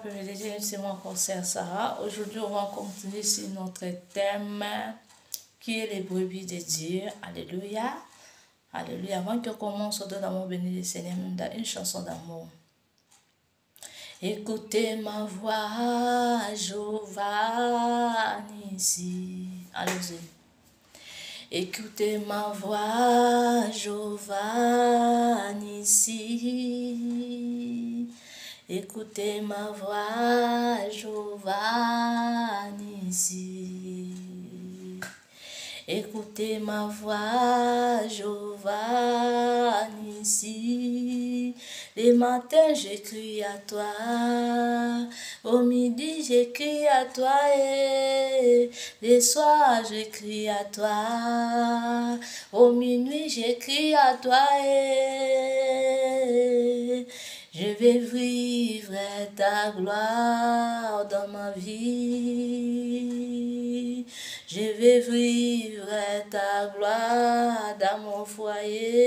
l'après-midi, c'est mon conseil Sarah. Aujourd'hui, on va continuer sur notre thème qui est les brebis de Dieu. Alléluia. Alléluia. Avant que commence, on donne l'amour béni du Seigneur, même dans une chanson d'amour. Écoutez ma voix, Jéhovah Nissi. Allez-y. Écoutez ma voix, Jéhovah Nissi. Écoutez ma voix, Jéhovah Nissi. Écoutez ma voix, Jéhovah Nissi. Les matins j'écris à toi, au midi j'écris à toi, et les soirs j'écris à toi, au minuit j'écris à toi, et je vais vivre ta gloire dans ma vie. Je vais vivre ta gloire dans mon foyer.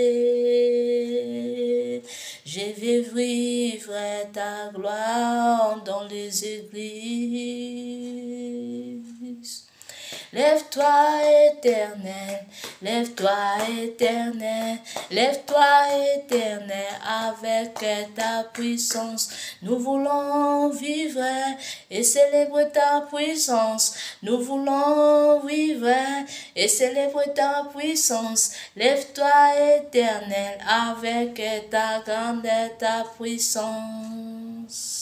Je vais vivre ta gloire dans les églises. Lève-toi éternel, lève-toi éternel, lève-toi éternel avec ta puissance. Nous voulons vivre et célébrer ta puissance. Nous voulons vivre et célébrer ta puissance. Lève-toi éternel avec ta grandeur, ta puissance.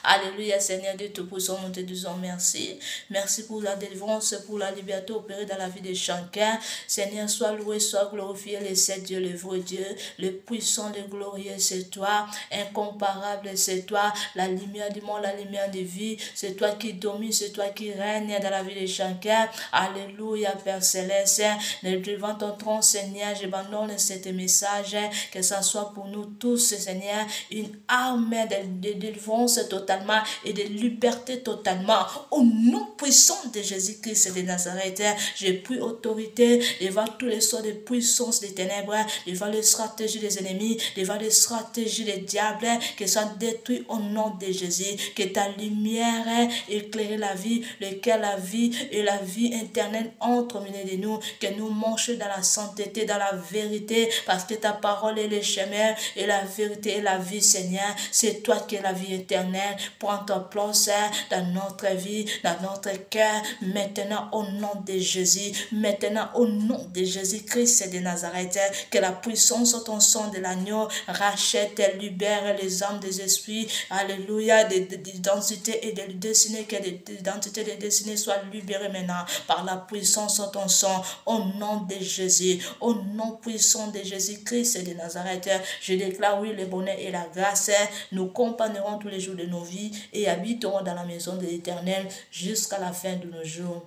Alléluia, Seigneur Dieu Tout-Puissant, nous te disons merci. Merci pour la délivrance, pour la liberté opérée dans la vie de chacun. Seigneur, sois loué, sois glorifié, le Saint Dieu, le vrai Dieu, le puissant, le glorieux, c'est toi. Incomparable, c'est toi. La lumière du monde, la lumière de vie, c'est toi qui domine, c'est toi qui règne dans la vie de chacun. Alléluia, Père Céleste. Devant ton trône, Seigneur, j'abandonne cet message, que ça soit pour nous tous, Seigneur, une arme de délivrance totale et de liberté totalement. Au nom puissant de Jésus-Christ de Nazareth, j'ai pris autorité devant tous les sorts de puissance des ténèbres, devant les stratégies des ennemis, devant les stratégies des diables, que soit détruit au nom de Jésus, que ta lumière éclaire la vie, lequel la vie et la vie éternelle entre au milieu de nous, que nous marchions dans la sainteté, dans la vérité, parce que ta parole est le chemin et la vérité et la vie, Seigneur. C'est toi qui es la vie éternelle. Prends ta place dans notre vie, dans notre cœur, maintenant au nom de Jésus, maintenant au nom de Jésus-Christ de Nazareth, que la puissance de ton sang de l'agneau rachète et libère les âmes des esprits, alléluia, d'identité et de destinée, que l'identité des destinées soit libérée maintenant par la puissance de ton sang, au nom de Jésus, au nom puissant de Jésus-Christ de Nazareth. Je déclare oui le bonheur et la grâce nous accompagneront tous les jours de nos vies et habiteront dans la maison de l'Éternel jusqu'à la fin de nos jours.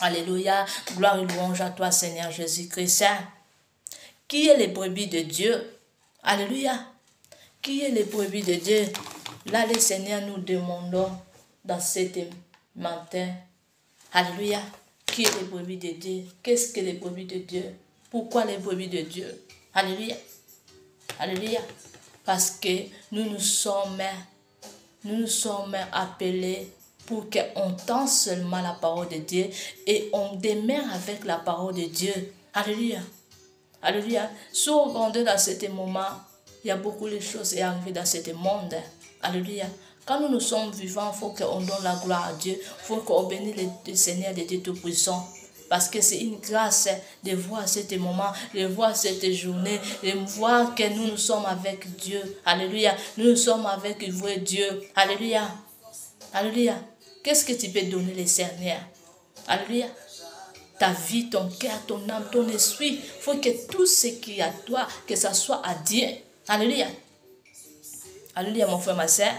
Alléluia, gloire et louange à toi Seigneur Jésus-Christ. Qui est les brebis de Dieu? Alléluia. Qui est les brebis de Dieu? Là le Seigneur nous demandons dans cet matin. Alléluia. Qui est les brebis de Dieu? Qu'est-ce que les brebis de Dieu? Pourquoi les brebis de Dieu? Alléluia. Alléluia. Parce que nous sommes appelés pour qu'on entende seulement la parole de Dieu et on demeure avec la parole de Dieu. Alléluia. Alléluia. Si on regarde dans ce moment, il y a beaucoup de choses qui arrivent dans ce monde. Alléluia. Quand nous sommes vivants, il faut qu'on donne la gloire à Dieu. Il faut qu'on bénisse le Seigneur de Dieu Tout-Puissant. Parce que c'est une grâce de voir ce moment, de voir cette journée, de voir que nous sommes avec Dieu. Alléluia. Nous sommes avec le vrai Dieu. Alléluia. Alléluia. Qu'est-ce que tu peux donner le Seigneur? Alléluia. Ta vie, ton cœur, ton âme, ton esprit. Il faut que tout ce qui est à toi, que ça soit à Dieu. Alléluia. Alléluia, mon frère, ma soeur.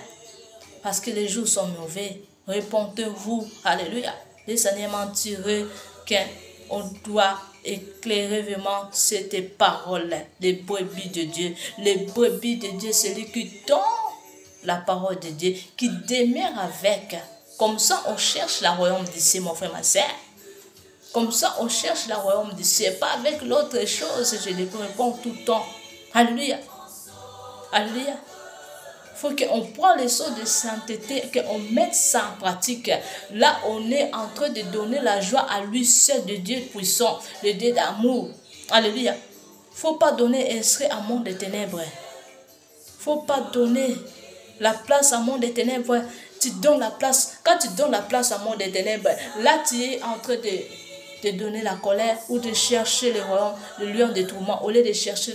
Parce que les jours sont mauvais. Répondez-vous. Alléluia. Le Seigneur m'a tiré qu'on doit éclairer vraiment cette parole, les brebis de Dieu. Les brebis de Dieu, c'est celui qui donne la parole de Dieu, qui demeure avec. Comme ça, on cherche la royaume d'ici, mon frère, ma soeur. Comme ça, on cherche la royaume d'ici. Pas avec l'autre chose, je le réponds tout le temps. Alléluia. Alléluia. faut qu'on prenne les choses de sainteté, qu'on mette ça en pratique. Là, on est en train de donner la joie à lui seul, de Dieu puissant, le Dieu d'amour. Alléluia. Faut pas donner inscrit à monde des ténèbres. Faut pas donner la place à monde des ténèbres. Tu donnes la place. Quand tu donnes la place à monde des ténèbres, là, tu es en train de donner la colère ou de chercher le royaume, le lion des tourments, au lieu de chercher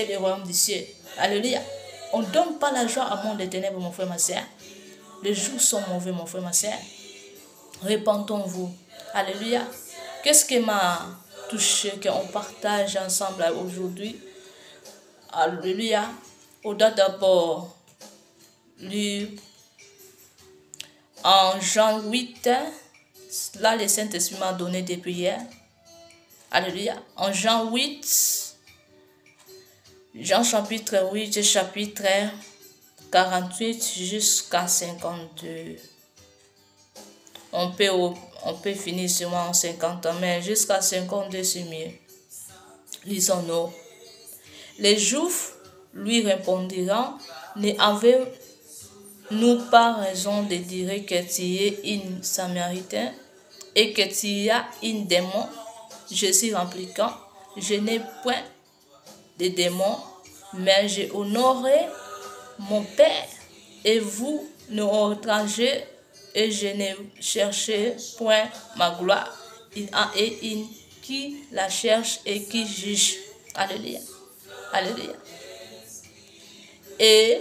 le royaume du ciel. Alléluia. On ne donne pas la joie à monde des ténèbres, mon frère, ma soeur. Les jours sont mauvais, mon frère, ma soeur. Répentons-vous. Alléluia. Qu'est-ce qui m'a touché qu'on partage ensemble aujourd'hui? Alléluia. On doit d'abord lire en Jean 8. Là, le Saint-Esprit m'a donné des prières. Alléluia. En Jean 8, Jean chapitre 8, chapitre 48 jusqu'à 52. On peut finir seulement en 50 ans, mais jusqu'à 52, c'est mieux. Lisons-nous. Les Juifs lui répondirent, n'avez-nous pas raison de dire que tu es une Samaritaine et que tu as une démon? Jésus répliqua, je n'ai point de démons, mais j'ai honoré mon Père et vous nous étrangers, et je ne cherche point ma gloire. Il en est une qui la cherche et qui juge. Alléluia. Alléluia. Et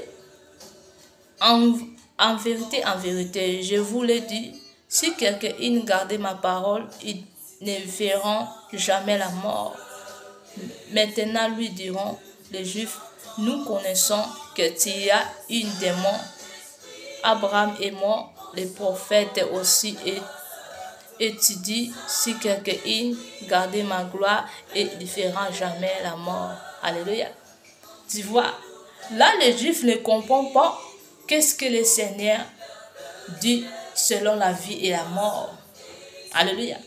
en vérité, je vous le dis, si quelqu'un garde ma parole, ils ne verront jamais la mort. Maintenant, lui diront les Juifs, nous connaissons que tu as une démon. Abraham est mort, les prophètes aussi, et tu dis, si quelqu'un garde ma gloire, et il ne verra jamais la mort. Alléluia. Tu vois, là, les Juifs ne comprennent pas qu'est-ce que le Seigneur dit selon la vie et la mort. Alléluia.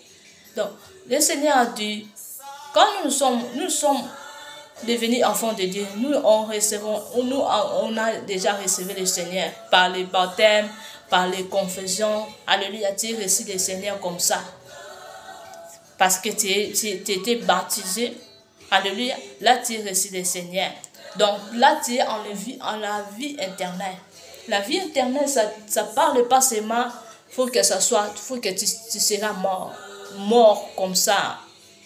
Donc, le Seigneur a dit, quand nous sommes devenus enfants de Dieu, nous on a déjà reçu le Seigneur par les baptêmes, par les confessions. Alléluia, tu reçu le Seigneur comme ça. Parce que tu étais baptisé. Alléluia, là tu reçu le Seigneur. Donc là tu es en la vie éternelle. La vie éternelle, ça parle pas seulement, faut que tu seras mort. Mort comme ça,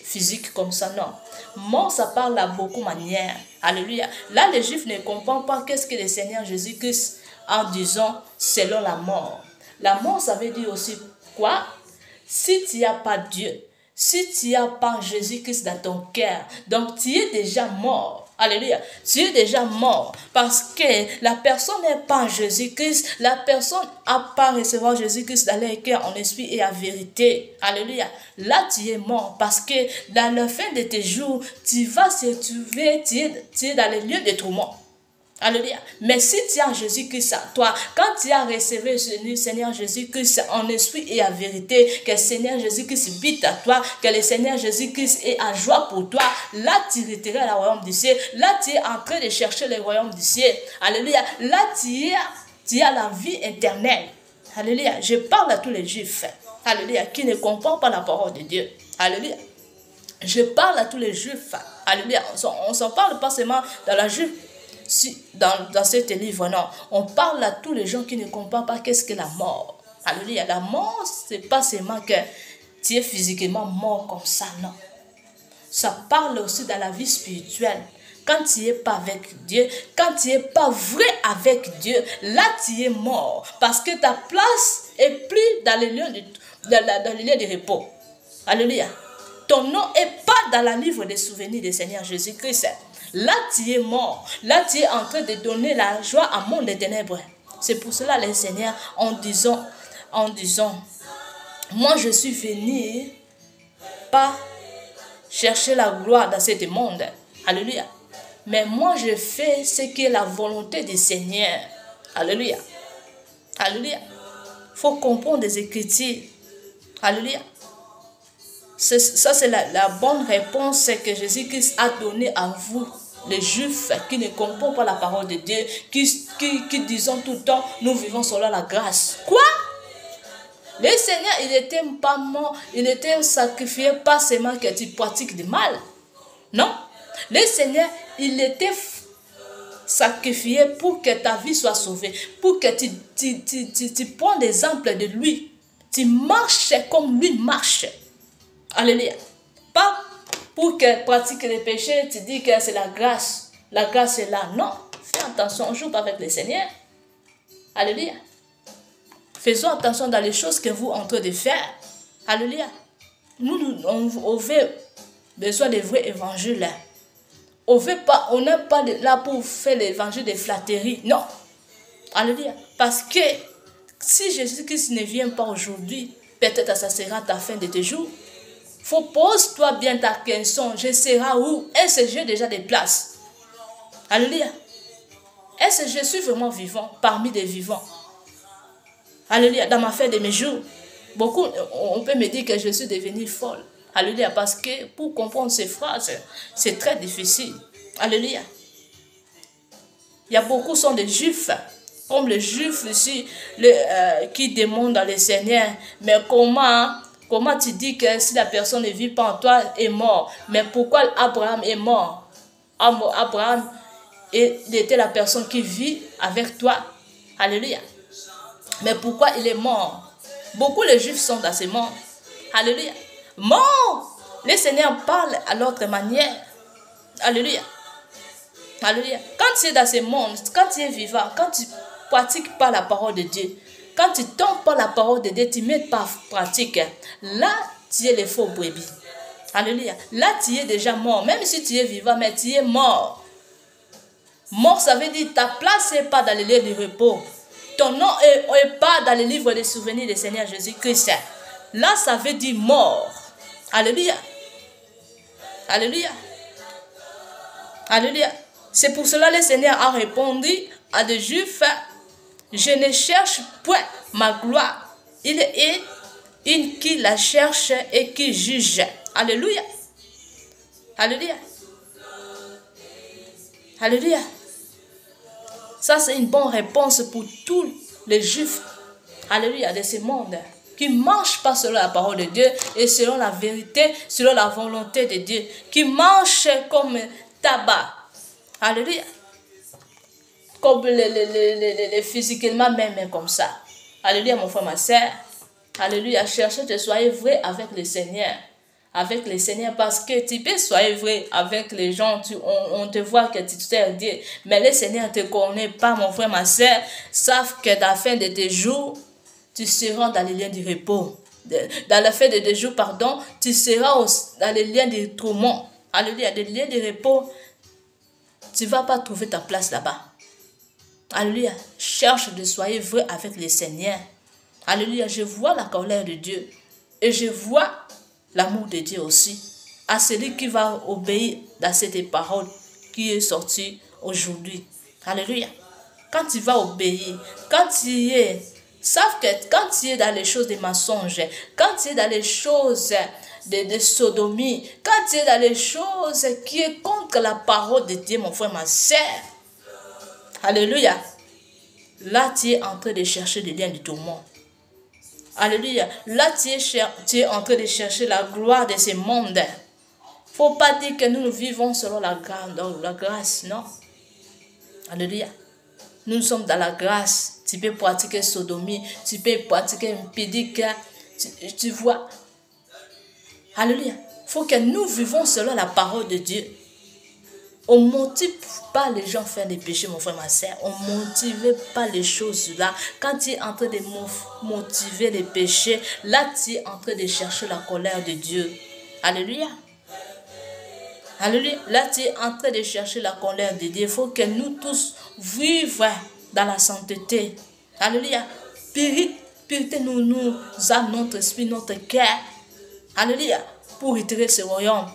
physique comme ça, non. Mort, ça parle à beaucoup de manières. Alléluia. Là, les Juifs ne comprennent pas qu'est-ce que le Seigneur Jésus-Christ en disant selon la mort. La mort, ça veut dire aussi quoi? Si tu n'as pas Dieu, si tu n'as pas Jésus-Christ dans ton cœur, donc tu es déjà mort. Alléluia. Tu es déjà mort parce que la personne n'est pas Jésus-Christ. La personne n'a pas recevoir Jésus-Christ dans leur cœur en esprit et en vérité. Alléluia. Là, tu es mort parce que dans la fin de tes jours, tu vas se trouver, tu es dans le lieu de tourment. Alléluia. Mais si tu as Jésus-Christ à toi, quand tu as reçu le Seigneur Jésus-Christ en esprit et en vérité, que le Seigneur Jésus-Christ habite à toi, que le Seigneur Jésus-Christ est en joie pour toi, là tu retireras le royaume du ciel. Là tu es en train de chercher le royaume du ciel. Alléluia. Là tu as la vie éternelle. Alléluia. Je parle à tous les Juifs. Alléluia. Qui ne comprennent pas la parole de Dieu. Alléluia. Je parle à tous les Juifs. Alléluia. On ne s'en parle pas seulement dans la Juif. Dans ce livre, non. On parle à tous les gens qui ne comprennent pas qu'est-ce que la mort. Alléluia. La mort, ce n'est pas seulement que tu es physiquement mort comme ça, non. Ça parle aussi dans la vie spirituelle. Quand tu n'es pas avec Dieu, quand tu n'es pas vrai avec Dieu, là tu es mort. Parce que ta place est plus dans le lieu de repos. Alléluia. Ton nom n'est pas dans le livre des souvenirs du Seigneur Jésus-Christ. Là, tu es mort. Là, tu es en train de donner la joie à monde des ténèbres. C'est pour cela, le Seigneur, en disant, moi, je suis venu pas chercher la gloire dans ce monde. Alléluia. Mais moi, je fais ce qui est la volonté du Seigneur. Alléluia. Alléluia. Il faut comprendre des Écritures. Alléluia. Ça, c'est la bonne réponse que Jésus-Christ a donnée à vous. les Juifs qui ne comprennent pas la parole de Dieu, qui disent tout le temps, nous vivons selon la grâce. Quoi? Le Seigneur, il n'était pas mort, il était sacrifié pas seulement que tu pratiques du mal. Non. Le Seigneur, il était sacrifié pour que ta vie soit sauvée, pour que tu prends l'exemple de lui. Tu marches comme lui marche. Alléluia. Pas pour que pratique les péchés, tu dis que c'est la grâce. La grâce est là. Non. Fais attention, on joue pas avec le Seigneur. Alléluia. Faisons attention dans les choses que vous êtes en train de faire. Alléluia. On veut besoin de vrais évangiles. On n'est pas là pour faire l'évangile de flatterie. Non. Alléluia. Parce que si Jésus-Christ ne vient pas aujourd'hui, peut-être ça sera ta fin de tes jours. Pose-toi bien ta question. Je serai où? Est-ce que j'ai déjà des places? Alléluia. Est-ce que je suis vraiment vivant parmi des vivants? Alléluia. Dans ma fin de mes jours, beaucoup, on peut me dire que je suis devenue folle. Alléluia. Parce que pour comprendre ces phrases, c'est très difficile. Alléluia. Il y a beaucoup sont des Juifs. Comme les Juifs ici, qui demandent à le Seigneur, mais comment tu dis que si la personne ne vit pas en toi, est mort? Mais pourquoi Abraham est mort? Abraham, il était la personne qui vit avec toi. Alléluia. Mais pourquoi il est mort? Beaucoup de Juifs sont dans ce monde. Alléluia. Mort! Le Seigneur parle à l'autre manière. Alléluia. Alléluia. Quand tu es dans ce monde, quand tu es vivant, quand tu ne pratiques pas la parole de Dieu, quand tu ne tombes pas la parole de Dieu, tu ne mets pas en pratique, là, tu es les faux brebis. Alléluia. Là, tu es déjà mort. Même si tu es vivant, mais tu es mort. Mort, ça veut dire ta place n'est pas dans le lieu du repos. Ton nom n'est pas dans le livre des souvenirs du Seigneur Jésus-Christ. Là, ça veut dire mort. Alléluia. Alléluia. Alléluia. C'est pour cela que le Seigneur a répondu à des Juifs, je ne cherche point ma gloire. Il est une qui la cherche et qui juge. Alléluia. Alléluia. Alléluia. Ça, c'est une bonne réponse pour tous les Juifs. Alléluia, de ce monde. Qui ne marchent pas selon la parole de Dieu et selon la vérité, selon la volonté de Dieu. Qui marchent comme tabac. Alléluia. Comme les physiquement même comme ça. Alléluia, mon frère, ma soeur. Alléluia, cherchez de soyez vrai avec le Seigneur. Avec le Seigneur, parce que tu peux soyez vrai avec les gens, on te voit que tu sers Dieu, mais le Seigneur ne te connaît pas, mon frère, ma soeur. Savent que dans la fin de tes jours, tu seras dans les liens du repos. Dans la fin de tes jours, pardon, tu seras dans les liens du tourment. Alléluia, des liens du repos. Tu ne vas pas trouver ta place là-bas. Alléluia. Cherche de soyez vrai avec le Seigneur. Alléluia. Je vois la colère de Dieu. Et je vois l'amour de Dieu aussi. À celui qui va obéir dans cette parole qui est sortie aujourd'hui. Alléluia. Quand tu vas obéir, quand tu es, sauf que quand tu es dans les choses des mensonges, quand tu es dans les choses de sodomie, quand tu es dans les choses qui est contre la parole de Dieu, mon frère, ma soeur, alléluia, là tu es en train de chercher le lien du tourment. Alléluia, là tu es en train de chercher la gloire de ce monde. Faut pas dire que nous vivons selon la grâce, non. Alléluia, nous sommes dans la grâce. Tu peux pratiquer sodomie, tu peux pratiquer impédique, tu vois. Alléluia. Il faut que nous vivons selon la parole de Dieu. On ne motive pas les gens à faire des péchés, mon frère, ma soeur. On ne motive pas les choses là. Quand tu es en train de motiver les péchés, là tu es en train de chercher la colère de Dieu. Alléluia. Alléluia. Là tu es en train de chercher la colère de Dieu. Il faut que nous tous vivions dans la sainteté. Alléluia. Purité nous âme, notre esprit, notre cœur. Alléluia. Pour retirer ce royaume.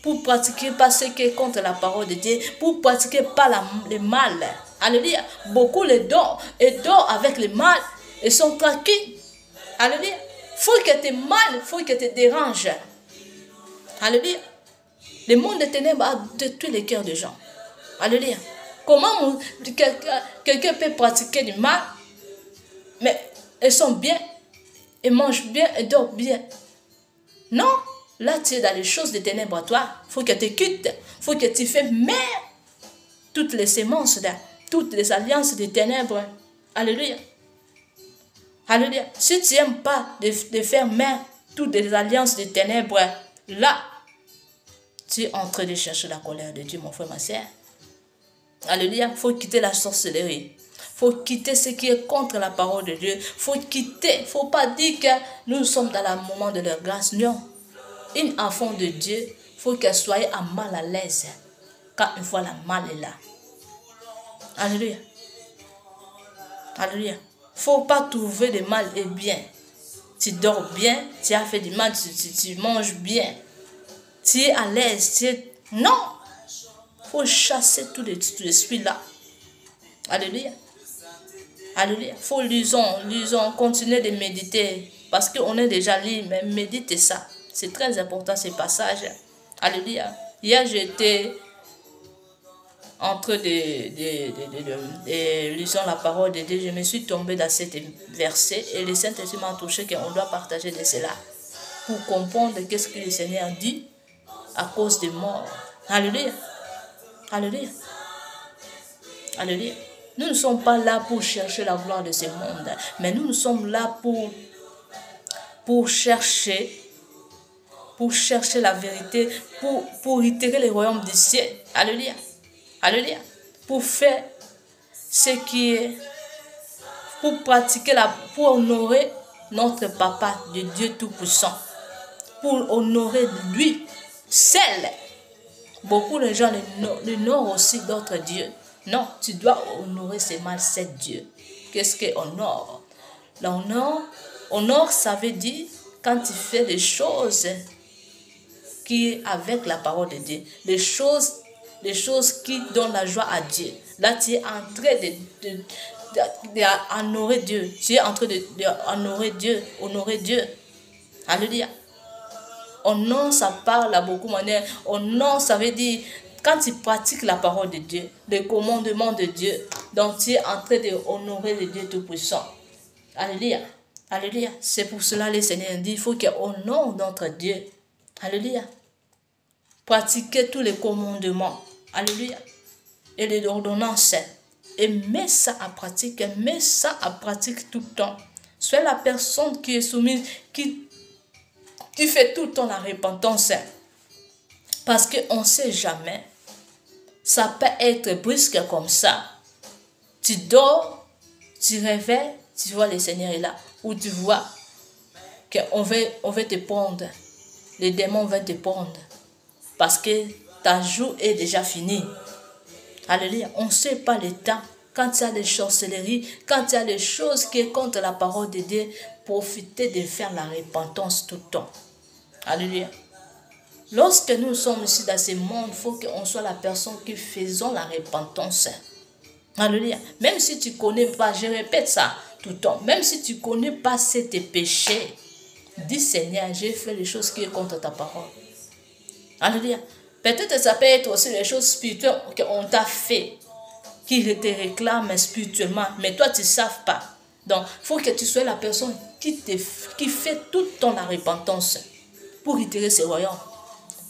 Pour pratiquer pas ce qui est contre la parole de Dieu. Pour pratiquer pas le mal. Alléluia. Beaucoup les dons. Et dons avec le mal. Ils sont tranquilles. Alléluia. Faut que tes mal, faut que te dérange. Alléluia. Le monde des ténèbres a détruit les cœurs des gens. Alléluia. Comment quelqu'un peut pratiquer du mal, mais elles sont bien, elles mangent bien, elles dorment bien. Non, là tu es dans les choses des ténèbres à toi. Il faut que tu quittes, il faut que tu fasses toutes les semences, toutes les alliances des ténèbres. Alléluia. Alléluia. Si tu n'aimes pas de faire toutes les alliances des ténèbres, là, tu es en train de chercher la colère de Dieu, mon frère, ma soeur. Alléluia. Il faut quitter la sorcellerie. Il faut quitter ce qui est contre la parole de Dieu. Il faut quitter. Il ne faut pas dire que nous sommes dans le moment de leur grâce. Non. Une enfant de Dieu, il faut qu'elle soit à mal à l'aise quand une fois la mal est là. Alléluia. Alléluia. Il ne faut pas trouver le mal et bien. Tu dors bien, tu as fait du mal, tu manges bien. Tu es à l'aise. Non. Il faut chasser tout l'esprit là. Alléluia. Alléluia. Il faut lisons, continuer de méditer. Parce qu'on est déjà libre, mais méditez ça. C'est très important ce passage. Alléluia. Hier, j'étais en train de lisant la parole de Dieu. Je me suis tombée dans cet verset et le Saint-Esprit m'a touché qu'on doit partager de cela pour comprendre qu'est-ce que le Seigneur dit à cause des morts. Alléluia. Alléluia. Alléluia. Nous ne sommes pas là pour chercher la gloire de ce monde, mais nous sommes là pour chercher la vérité, pour itérer le royaume du ciel. Alléluia. Alléluia. Pour faire ce qui est, pour pratiquer pour honorer notre Papa de Dieu Tout-Puissant. Pour honorer lui seul. Beaucoup de gens l'honorent aussi d'autres dieux. Non, tu dois honorer seulement cet Dieu. Qu'est-ce que honore? Honore, ça veut dire quand tu fais des choses qui est avec la parole de Dieu. Les choses qui donnent la joie à Dieu. Là, tu es en train d'honorer Dieu. Tu es en train d'honorer Dieu. Honorer Dieu. Alléluia. Honor, ça parle à beaucoup de manières. Honor, ça veut dire quand tu pratiques la parole de Dieu, le commandement de Dieu, donc tu es en train d'honorer le Dieu Tout-Puissant. Alléluia. Alléluia. C'est pour cela que le Seigneur dit, il faut qu'on honore notre Dieu. Alléluia. Pratiquer tous les commandements. Alléluia. Et les ordonnances. Et mets ça à pratique. Mets ça à pratique tout le temps. Sois la personne qui est soumise, qui fait tout le temps la repentance. Parce qu'on ne sait jamais. Ça peut être brusque comme ça. Tu dors, tu réveilles, tu vois le Seigneur est là. Ou tu vois qu'on va te prendre. Les démons vont te prendre. Parce que ta jour est déjà finie. Alléluia. On ne sait pas le temps. Quand il y a des sorcelleries, quand il y a des choses qui sont contre la parole de Dieu, profitez de faire la repentance tout le temps. Alléluia. Lorsque nous sommes ici dans ce monde, il faut qu'on soit la personne qui faisons la repentance. Alléluia. Même si tu ne connais pas, je répète ça tout le temps, même si tu ne connais pas ces péchés, dis Seigneur, j'ai fait les choses qui sont contre ta parole. Alléluia. Peut-être ça peut être aussi les choses spirituelles qu'on t'a fait, qui te réclament spirituellement, mais toi tu ne sais pas. Donc, il faut que tu sois la personne qui fait tout le temps la repentance pour retirer ce royaume.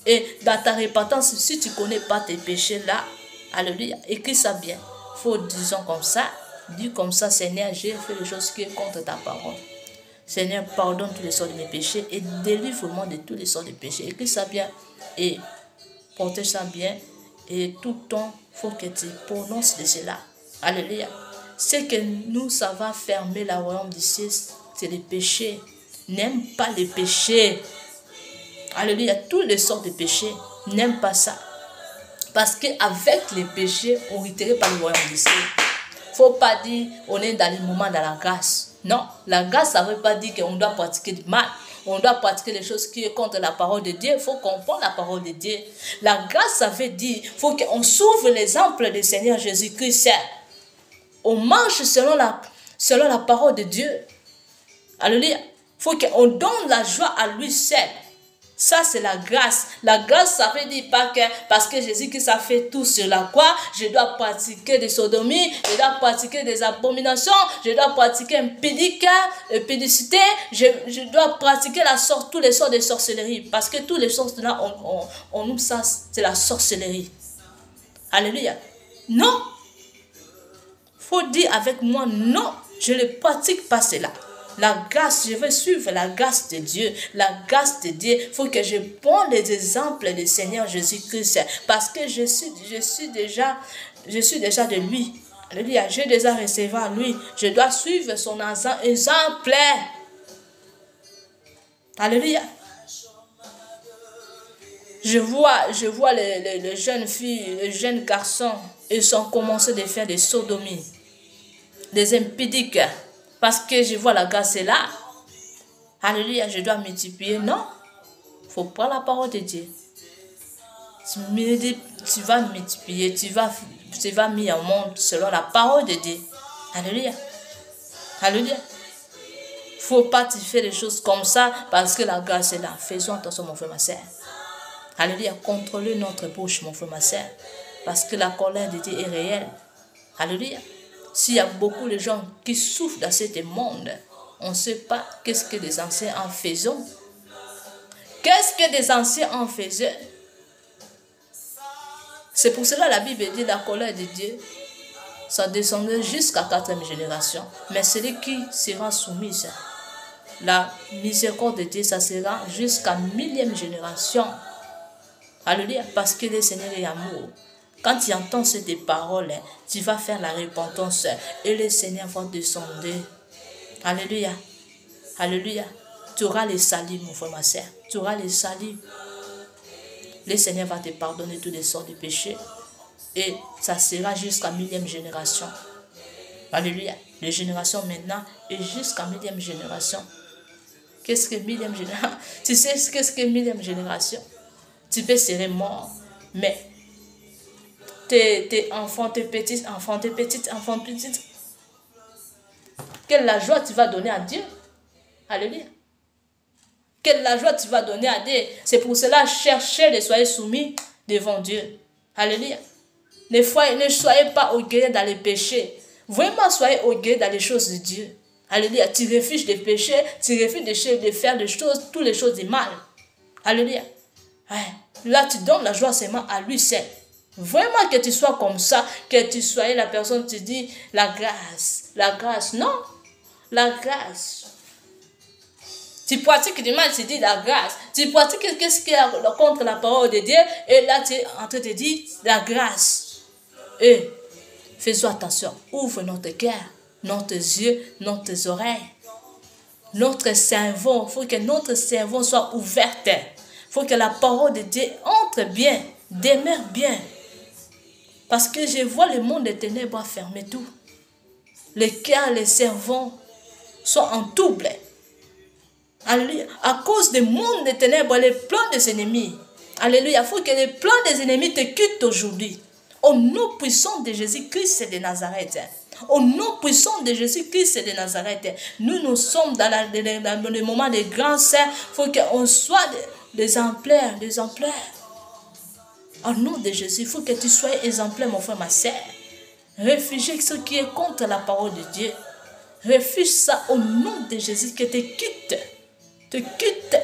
Et dans ta repentance, si tu ne connais pas tes péchés là, alléluia, écris ça bien. Il faut dire comme ça, dis comme ça, Seigneur, j'ai fait les choses qui sont contre ta parole. Seigneur, pardonne tous les sortes de mes péchés et délivre-moi de tous les sortes de péchés. Écris ça bien et protège ça bien. Et tout le temps, il faut que tu prononces de cela. Alléluia. Ce que nous, ça va fermer la royaume du ciel, c'est les péchés. N'aime pas les péchés. Alléluia. Tous les sortes de péchés, n'aime pas ça. Parce qu'avec les péchés, on ne retire pas le royaume du ciel. Il ne faut pas dire on est dans les moments de la grâce. Non, la grâce, ça ne veut pas dire qu'on doit pratiquer du mal. On doit pratiquer les choses qui sont contre la parole de Dieu. Il faut comprendre la parole de Dieu. La grâce, ça veut dire qu'il faut qu'on s'ouvre l'exemple du Seigneur Jésus-Christ. On marche selon la parole de Dieu. Alléluia. Il faut qu'on donne la joie à lui seul. Ça, c'est la grâce. La grâce, ça veut dire pas que parce que Jésus-Christ a fait tout sur la croix, je dois pratiquer des sodomies, je dois pratiquer des abominations, je dois pratiquer impudicité, je dois pratiquer tous les sortes de sorcellerie. Parce que tous les sortes là, on nous ça, c'est la sorcellerie. Alléluia. Non. Faut dire avec moi, non, je ne pratique pas cela. La grâce, je veux suivre la grâce de Dieu. La grâce de Dieu, il faut que je prenne les exemples du Seigneur Jésus-Christ. Parce que je suis déjà de lui. Alléluia, j'ai déjà recevoir lui. Je dois suivre son exemple. Alléluia. Je vois les jeunes filles, les jeunes garçons, ils ont commencé à faire des sodomies, des impudiques. Parce que je vois la grâce est là. Alléluia, je dois multiplier. Non. Il faut prendre la parole de Dieu. Tu vas multiplier, tu vas mis au monde selon la parole de Dieu. Alléluia. Alléluia. Il ne faut pas te faire des choses comme ça parce que la grâce est là. Faisons attention, mon frère, ma soeur. Alléluia. Contrôlez notre bouche, mon frère, ma soeur. Parce que la colère de Dieu est réelle. Alléluia. S'il y a beaucoup de gens qui souffrent dans ce monde, on ne sait pas qu'est-ce que les anciens en faisaient. Qu'est-ce que des anciens en faisaient? C'est pour cela que la Bible dit la colère de Dieu, ça descendait jusqu'à 4e génération. Mais celui qui sera soumis, la miséricorde de Dieu, ça sera jusqu'à 1000e génération. Alléluia, parce que le Seigneur est amour. Quand tu entends ces paroles, tu vas faire la repentance et le Seigneur va descendre. Alléluia. Alléluia. Tu auras les salut, mon frère, ma soeur. Tu auras les salut. Le Seigneur va te pardonner tous les sortes de péchés. Et ça sera jusqu'à 1000e génération. Alléluia. Les générations maintenant et jusqu'à 1000e génération. Qu'est-ce que 1000e génération? Tu sais qu'est-ce que 1000e génération? Tu peux serais mort. Mais tes enfants, tes petits-enfants, petites. Quelle la joie tu vas donner à Dieu? Alléluia. Quelle la joie tu vas donner à Dieu? C'est pour cela, cherchez de soyez soumis devant Dieu. Alléluia. Ne soyez pas orgueilleux dans les péchés. Vraiment, soyez orgueilleux dans les choses de Dieu. Alléluia. Tu refuses des péchés, tu refuses de faire des choses, toutes les choses du mal. Alléluia. Là, tu donnes la joie seulement à lui seul. Vraiment que tu sois comme ça, que tu sois la personne, tu dis la grâce, non, la grâce. Tu pratiques du mal, tu dis la grâce. Tu pratiques qu'est-ce qu'il y a contre la parole de Dieu, et là tu es en train de dire la grâce. Et fais-toi attention, ouvre notre cœur, nos yeux, nos oreilles, notre cerveau. Il faut que notre cerveau soit ouvert. Il faut que la parole de Dieu entre bien, demeure bien. Parce que je vois le monde des ténèbres fermer tout. Les cœurs, les cerveaux sont en double. Alléluia. À cause du monde des ténèbres, les plans des ennemis. Alléluia. Il faut que les plans des ennemis te quittent aujourd'hui. Au nom puissant de Jésus-Christ de Nazareth. Au nom puissant de Jésus-Christ de Nazareth. Nous sommes dans le moment des grands saints. Il faut qu'on soit des exemplaires. Au nom de Jésus, il faut que tu sois exemplaire, mon frère, ma soeur. Réfugie ce qui est contre la parole de Dieu. Refuse ça au nom de Jésus, que te quitte. Te quitte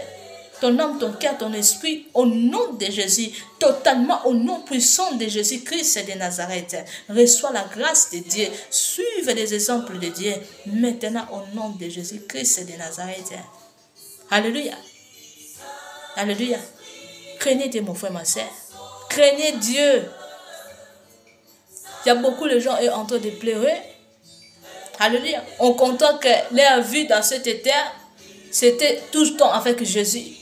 ton âme, ton cœur, ton esprit, au nom de Jésus, totalement au nom puissant de Jésus-Christ de Nazareth. Reçois la grâce de Dieu. Suive les exemples de Dieu. Maintenant, au nom de Jésus-Christ de Nazareth. Alléluia. Alléluia. Craignez Dieu, mon frère, ma soeur. Craignez Dieu. Il y a beaucoup de gens qui sont en train de pleurer. Alléluia. On compte que leur vie dans cette terre, c'était tout le temps avec Jésus.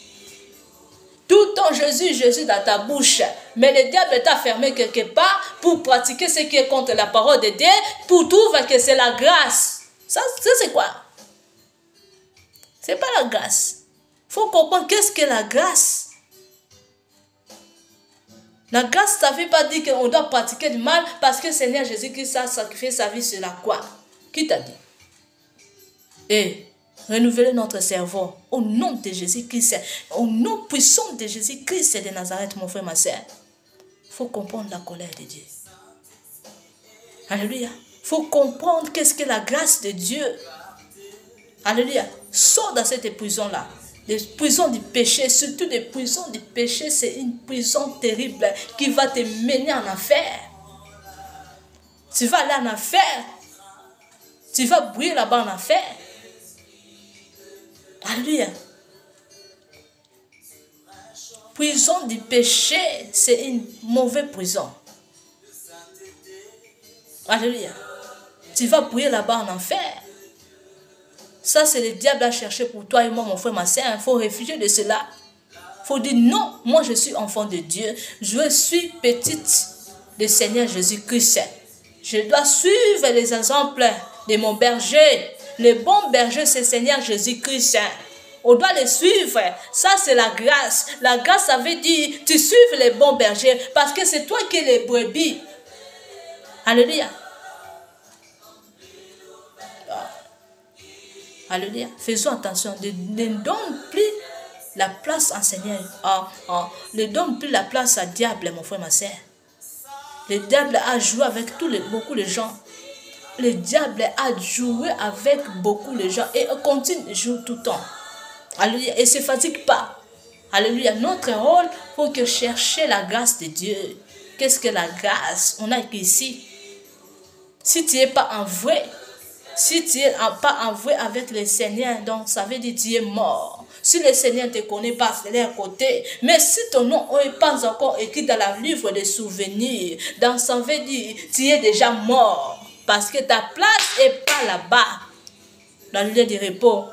Tout le temps Jésus dans ta bouche. Mais le diable t'a fermé quelque part pour pratiquer ce qui est contre la parole de Dieu, pour trouver que c'est la grâce. Ça c'est quoi? C'est pas la grâce. Il faut comprendre qu'est-ce que la grâce. La grâce, ça ne veut pas dire qu'on doit pratiquer du mal parce que le Seigneur Jésus-Christ a sacrifié sa vie sur la croix. Qui t'a dit? Et renouveler notre cerveau. Au nom de Jésus-Christ, au nom puissant de Jésus-Christ de Nazareth, mon frère, ma soeur. Il faut comprendre la colère de Dieu. Alléluia. Il faut comprendre qu'est-ce que la grâce de Dieu. Alléluia. Sors dans cette prison-là. Les prisons du péché, surtout les prisons du péché, c'est une prison terrible qui va te mener en enfer. Tu vas aller en enfer. Tu vas brûler là-bas en enfer. Alléluia. Prison du péché, c'est une mauvaise prison. Alléluia. Tu vas brûler là-bas en enfer. Ça, c'est le diable à chercher pour toi et moi, mon frère, ma soeur. Il faut réfugier de cela. Il faut dire non, moi je suis enfant de Dieu. Je suis petite du Seigneur Jésus-Christ. Je dois suivre les exemples de mon berger. Le bon berger, c'est le Seigneur Jésus-Christ. On doit les suivre. Ça, c'est la grâce. La grâce, ça veut dire, tu suives les bons bergers parce que c'est toi qui es les brebis. Alléluia. Alléluia. Faisons attention. Ne donne plus la place à Seigneur. Ne donne plus la place à diable, mon frère, ma soeur. Le diable a joué avec beaucoup de gens. Le diable a joué avec beaucoup de gens et continue de jouer tout le temps. Alléluia. Et ne se fatigue pas. Alléluia. Notre rôle, il faut que chercher la grâce de Dieu. Qu'est-ce que la grâce? On a écrit ici. Si tu n'es pas en vrai, si tu n'es pas en vrai avec le Seigneur, donc ça veut dire que tu es mort. Si le Seigneur ne te connaît pas, c'est à côté. Mais si ton nom n'est pas encore écrit dans le livre des souvenirs, donc ça veut dire que tu es déjà mort. Parce que ta place n'est pas là-bas, dans le lieu de repos.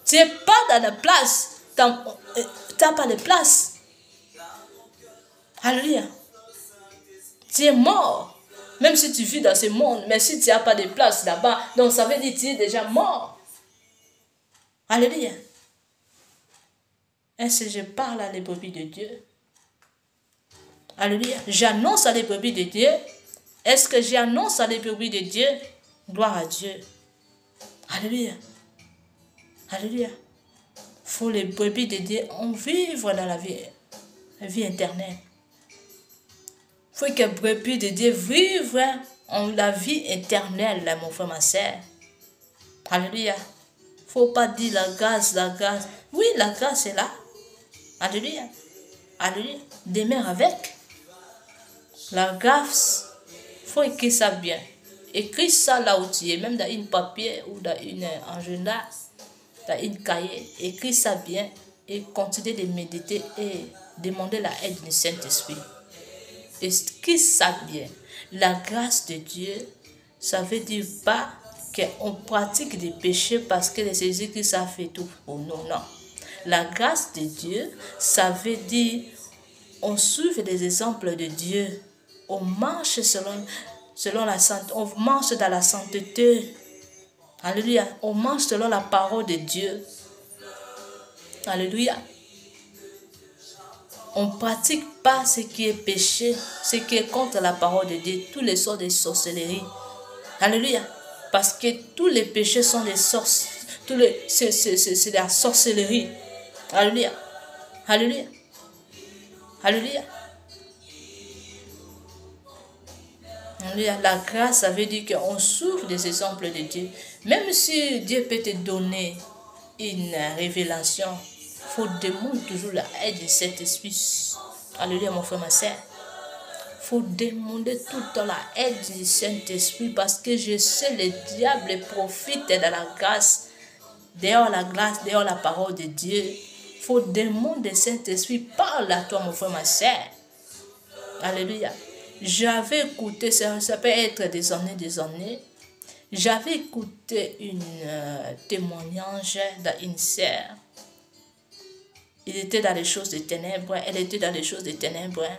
Tu n'es pas dans la place. Tu n'as pas de place. Alléluia. Tu es mort. Même si tu vis dans ce monde, mais si tu n'as pas de place là-bas, donc ça veut dire que tu es déjà mort. Alléluia. Est-ce que je parle à les brebis de Dieu? Alléluia. J'annonce à les brebis de Dieu. Est-ce que j'annonce à les brebis de Dieu? Gloire à Dieu. Alléluia. Alléluia. Il faut les brebis de Dieu en vivre dans la vie éternelle. Il faut que les brebis de Dieu vivent en la vie éternelle, mon frère, ma soeur. Alléluia. Il ne faut pas dire la grâce, la grâce. Oui, la grâce est là. Alléluia. Alléluia. Demeure avec. La grâce, il faut écrire ça bien. Écris ça là où tu es, même dans une papier ou dans une agenda, dans une cahier. Écris ça bien et continue de méditer et demander la aide du Saint-Esprit. Écris ça bien. La grâce de Dieu, ça veut dire pas qu'on pratique des péchés parce que les Jésus-Christ a fait tout pour nous. Non. La grâce de Dieu, ça veut dire on suit les exemples de Dieu. On marche selon la sainteté. On marche dans la sainteté. Alléluia. On marche selon la parole de Dieu. Alléluia. On ne pratique pas ce qui est péché, ce qui est contre la parole de Dieu, tous les sortes de sorcellerie. Alléluia. Parce que tous les péchés sont des sorces. C'est de la sorcellerie. Alléluia. Alléluia. Alléluia. Alléluia. La grâce, ça veut dire qu'on souffre des exemples de Dieu. Même si Dieu peut te donner une révélation, il faut demander toujours la aide de cet esprit. Alléluia, mon frère, ma soeur. Il faut demander tout le temps la aide du Saint-Esprit parce que je sais le diable profite de la grâce. Dehors la grâce, dehors la parole de Dieu. Il faut demander le Saint-Esprit. Parle à toi, mon frère, ma soeur. Alléluia. J'avais écouté, ça peut être des années. J'avais écouté un témoignage d'une sœur. Il était dans les choses des ténèbres, elle était dans les choses des ténèbres.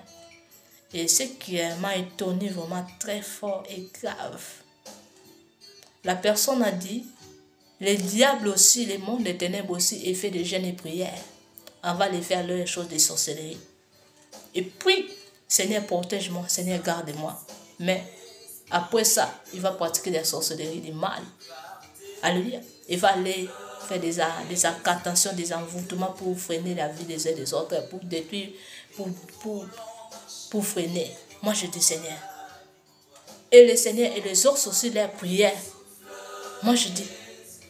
Et ce qui m'a étonné vraiment très fort et grave. La personne a dit, les diables aussi, les mondes des ténèbres aussi, et fait des jeûnes et prières. On va les faire leurs choses de sorcellerie. Et puis, Seigneur, protège-moi, Seigneur, garde-moi. Mais après ça, il va pratiquer des sorcelleries, du mal. Alléluia. Il va aller faire des incantations, des envoûtements pour freiner la vie des uns des autres, pour détruire, pour freiner. Moi, je dis Seigneur. Et le Seigneur et les autres aussi leurs prières. Moi, je dis,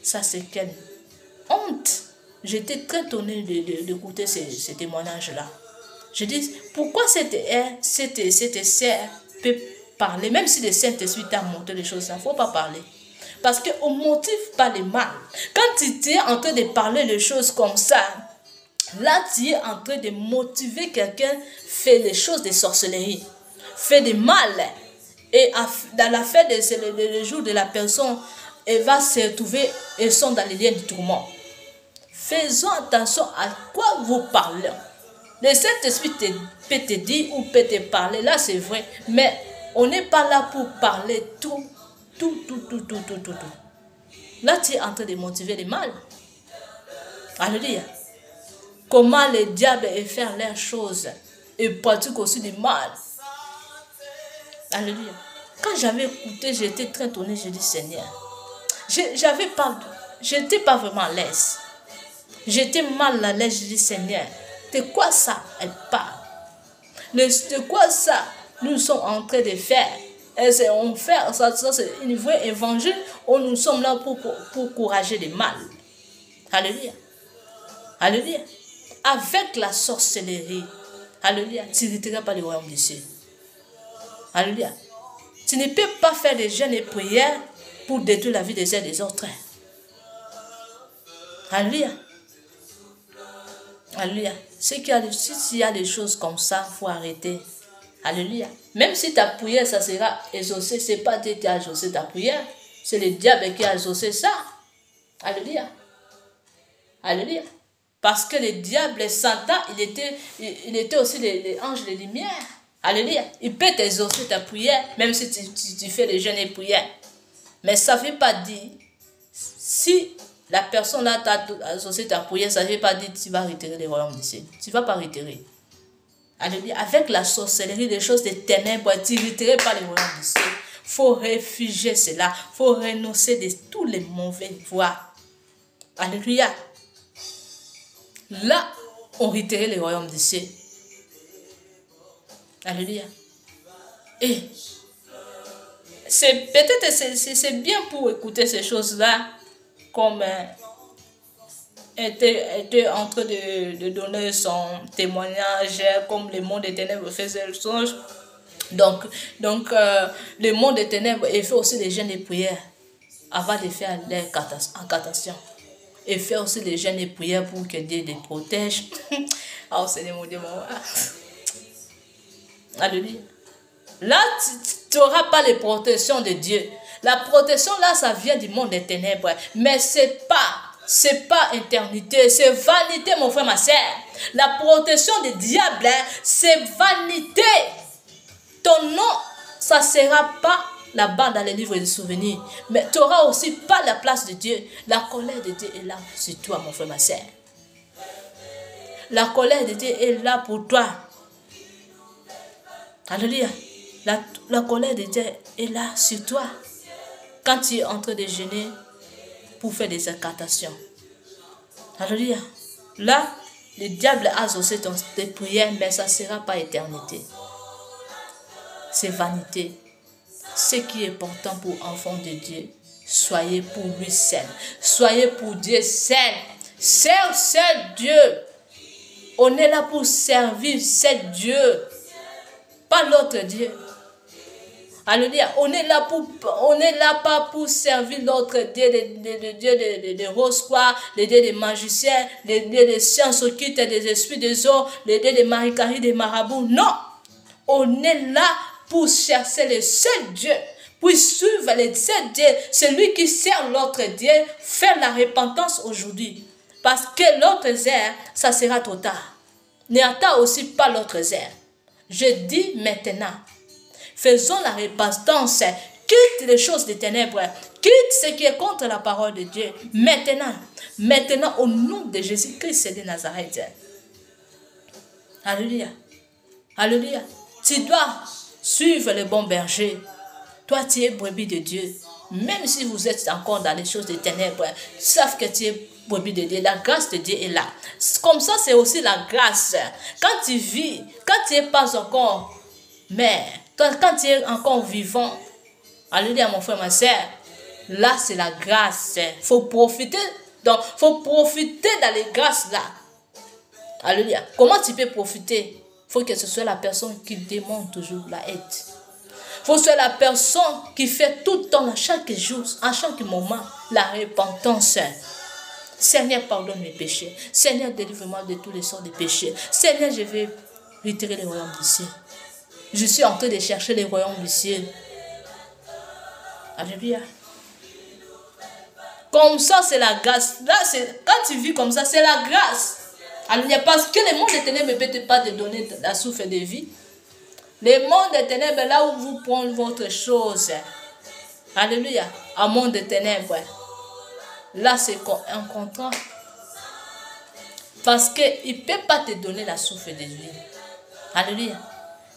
ça c'est quelle honte. J'étais très étonnée d'écouter ces témoignages-là. Je dis, pourquoi cette sœur peut parler, même si le Saint-Esprit t'a montré les choses, il ne faut pas parler. Parce qu'on ne motive pas le mal. Quand tu es en train de parler les choses comme ça, là tu es en train de motiver quelqu'un, fait les choses de sorcellerie, fait du mal. Et dans la fête, le jour de la personne, elle va se retrouver, elles sont dans les liens du tourment. Faisons attention à quoi vous parlez. Le Saint-Esprit peut te dire ou peut te parler, là c'est vrai, mais on n'est pas là pour parler tout. Là tu es en train de motiver le mal. Alléluia. Comment le diable est faire leurs choses et pratique aussi du mal. Alléluia. Quand j'avais écouté, j'étais très étonnée, j'ai dit Seigneur. J'étais pas vraiment à l'aise. J'étais mal à l'aise, j'ai dit Seigneur. De quoi ça elle parle? De quoi ça nous sommes en train de faire? Et on fait ça c'est une vraie évangile où nous sommes là pour encourager le mal. Alléluia. Alléluia. Avec la sorcellerie, alléluia, tu n'hériteras pas le royaume des cieux. Alléluia. Tu ne peux pas faire des jeûnes et prières pour détruire la vie des uns des autres. Alléluia. Alléluia. Si il y a des choses comme ça, il faut arrêter. Alléluia. Même si ta prière, ça sera exaucé, ce n'est pas Dieu qui a exaucé ta prière. C'est le diable qui a exaucé ça. Alléluia. Alléluia. Parce que le diable, Satan, il était aussi l'ange de lumière. Alléluia. Il peut t'exaucer ta prière, même si tu fais des jeûnes et prières. Mais ça ne veut pas dire, si la personne là t'a exaucé ta prière, ça ne veut pas dire que tu vas retirer le royaume des cieux. Tu ne vas pas retirer. Alléluia. Avec la sorcellerie, des choses des ténèbres, tu ne retireras pas le royaume des cieux. Il faut réfugier cela. Il faut renoncer de tous les mauvais voies. Alléluia. Là, on retirait le royaume des cieux. Alléluia. Et peut-être c'est bien pour écouter ces choses-là, comme était en train de donner son témoignage, comme le monde des ténèbres faisait le songe. Donc le monde des ténèbres fait aussi des jeûnes et prières avant de faire les incantations. Et faire aussi des jeûnes et prières pour que Dieu les protège. Oh Seigneur mon Dieu, mon alléluia. Là, tu n'auras pas les protections de Dieu. La protection là, ça vient du monde des ténèbres. Mais c'est pas éternité, c'est vanité, mon frère, ma soeur. La protection du diable, c'est vanité. Ton nom, ça ne sera pas là-bas dans les livres de souvenirs. Mais tu n'auras aussi pas la place de Dieu. La colère de Dieu est là sur toi, mon frère, ma soeur. La colère de Dieu est là pour toi. Alléluia. La colère de Dieu est là sur toi. Quand tu es en train de jeûner pour faire des incantations. Alléluia. Là, le diable a exaucé tes prières, mais ça ne sera pas éternité. C'est vanité. Ce qui est important pour enfants de Dieu, soyez pour lui seul. Soyez pour Dieu seul. Seul Dieu. On est là pour servir seul Dieu. Pas l'autre Dieu. Alléluia. On est là pas pour servir l'autre Dieu, le Dieu de Rose-Croix, le Dieu des magiciens, le Dieu des sciences occultes, des esprits des eaux, le Dieu des Marie-Carie, des marabouts. Non. On est là pour chercher le seul Dieu, pour suivre le seul Dieu, celui qui sert l'autre Dieu, faire la repentance aujourd'hui. Parce que l'autre zère, ça sera trop tard. N'attends aussi pas l'autre zère. Je dis maintenant, faisons la repentance, quitte les choses des ténèbres, quitte ce qui est contre la parole de Dieu. Maintenant, au nom de Jésus-Christ de Nazareth. Alléluia. Alléluia. Tu dois suivre le bon berger. Toi, tu es brebis de Dieu. même si vous êtes encore dans les choses des ténèbres, savent que tu es brebis de Dieu. La grâce de Dieu est là. Comme ça, c'est aussi la grâce. Quand tu vis, quand tu n'es pas encore, mais quand tu es encore vivant, alléluia mon frère, ma soeur, là c'est la grâce. Il faut profiter. Donc, il faut profiter dans les grâces là. Alléluia. Comment tu peux profiter? Il faut que ce soit la personne qui demande toujours la aide. Il faut que ce soit la personne qui fait tout le temps, à chaque jour, à chaque moment, la repentance. Seigneur, pardonne mes péchés. Seigneur, délivre-moi de tous les sortes de péchés. Seigneur, je vais retirer les royaumes du ciel. Je suis en train de chercher les royaumes du ciel. Alléluia. Comme ça, c'est la grâce. Là, quand tu vis comme ça, c'est la grâce. Alléluia. Parce que le monde des ténèbres ne peut pas te donner la souffle de vie. Le monde des ténèbres, là où vous prenez votre chose. Alléluia. Un monde des ténèbres. Là, c'est un contrat. Parce qu'il ne peut pas te donner la souffle de vie. Alléluia.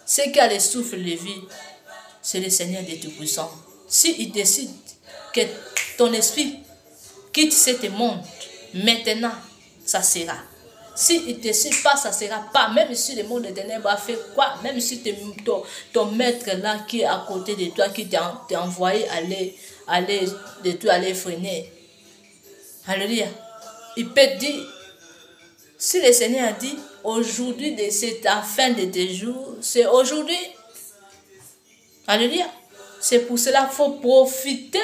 Ce qui a le souffle de vie, c'est le Seigneur des Tout-Puissants. S'il décide que ton esprit quitte ce monde, maintenant, ça sera. S'il ne décide pas, ça ne sera pas. Même si le monde des ténèbres a fait quoi, même si ton maître là qui est à côté de toi, qui t'a envoyé aller freiner. Alléluia. Il peut dire, si le Seigneur a dit, aujourd'hui, de cette fin de tes jours, c'est aujourd'hui. Alléluia. C'est pour cela qu'il faut profiter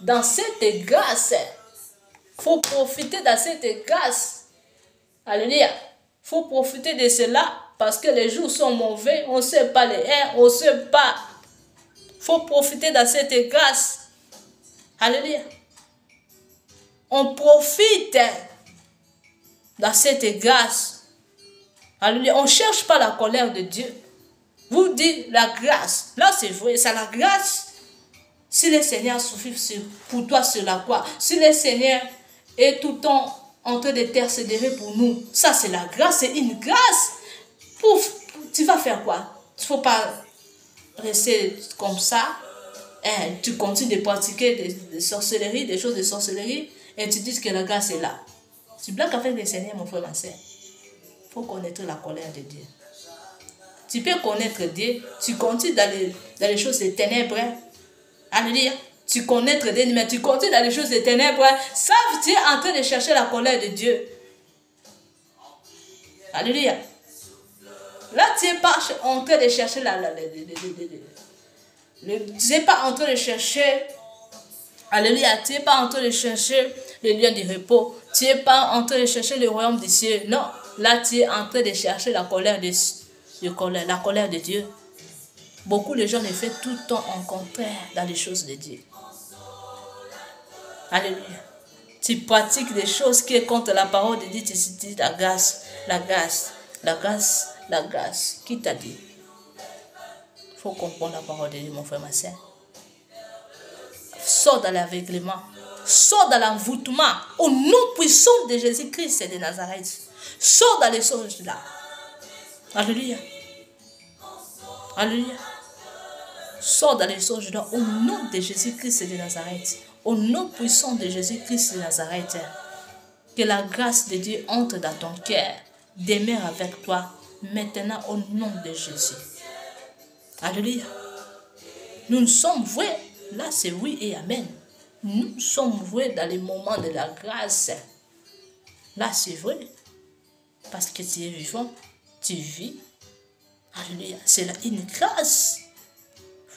dans cette grâce. Il faut profiter dans cette grâce. Alléluia. Il faut profiter de cela parce que les jours sont mauvais. On ne sait pas les airs, on ne sait pas. Il faut profiter dans cette grâce. Alléluia. On profite dans cette grâce. Alléluia. On ne cherche pas la colère de Dieu. Vous dites la grâce. Là, c'est vrai, c'est la grâce. Si le Seigneur souffre pour toi sur la croix, si le Seigneur est tout le temps en train de t'intercéder pour nous, ça c'est la grâce, c'est une grâce. Tu vas faire quoi? Il ne faut pas rester comme ça. Tu continues de pratiquer des sorcelleries, des choses de sorcellerie, et tu dis que la grâce est là. Tu blagues avec le Seigneur, mon frère, ma soeur. Il faut connaître la colère de Dieu. Tu peux connaître Dieu, tu continues dans les choses des ténèbres. Alléluia. Tu connais Dieu, mais tu continues dans les choses des ténèbres. Ça, tu es en train de chercher la colère de Dieu. Alléluia. Là, tu n'es pas en train de chercher tu n'es pas en train de chercher. Alléluia. Tu n'es pas en train de chercher le lieu du repos. Tu n'es pas en train de chercher le royaume des cieux. Non. Là, tu es en train de chercher la colère de Dieu. Beaucoup de gens le font tout le temps en contraire dans les choses de Dieu. Alléluia. Tu pratiques des choses qui sont contre la parole de Dieu. Tu dis la grâce, la grâce, la grâce, la grâce. Qui t'a dit? Il faut comprendre la parole de Dieu, mon frère, ma soeur. Sors dans l'aveuglement. Sors dans l'envoûtement. Au nom puissant de Jésus-Christ de Nazareth. Sors dans les choses là. Alléluia. Alléluia. Sors dans les songes au nom de Jésus-Christ de Nazareth. Au nom puissant de Jésus-Christ de Nazareth. Que la grâce de Dieu entre dans ton cœur. Demeure avec toi. Maintenant au nom de Jésus. Alléluia. Nous sommes vrais. Là c'est oui et amen. Nous sommes vrais dans les moments de la grâce. Là c'est vrai. Parce que tu es vivant. Tu vis. Alléluia. C'est une grâce.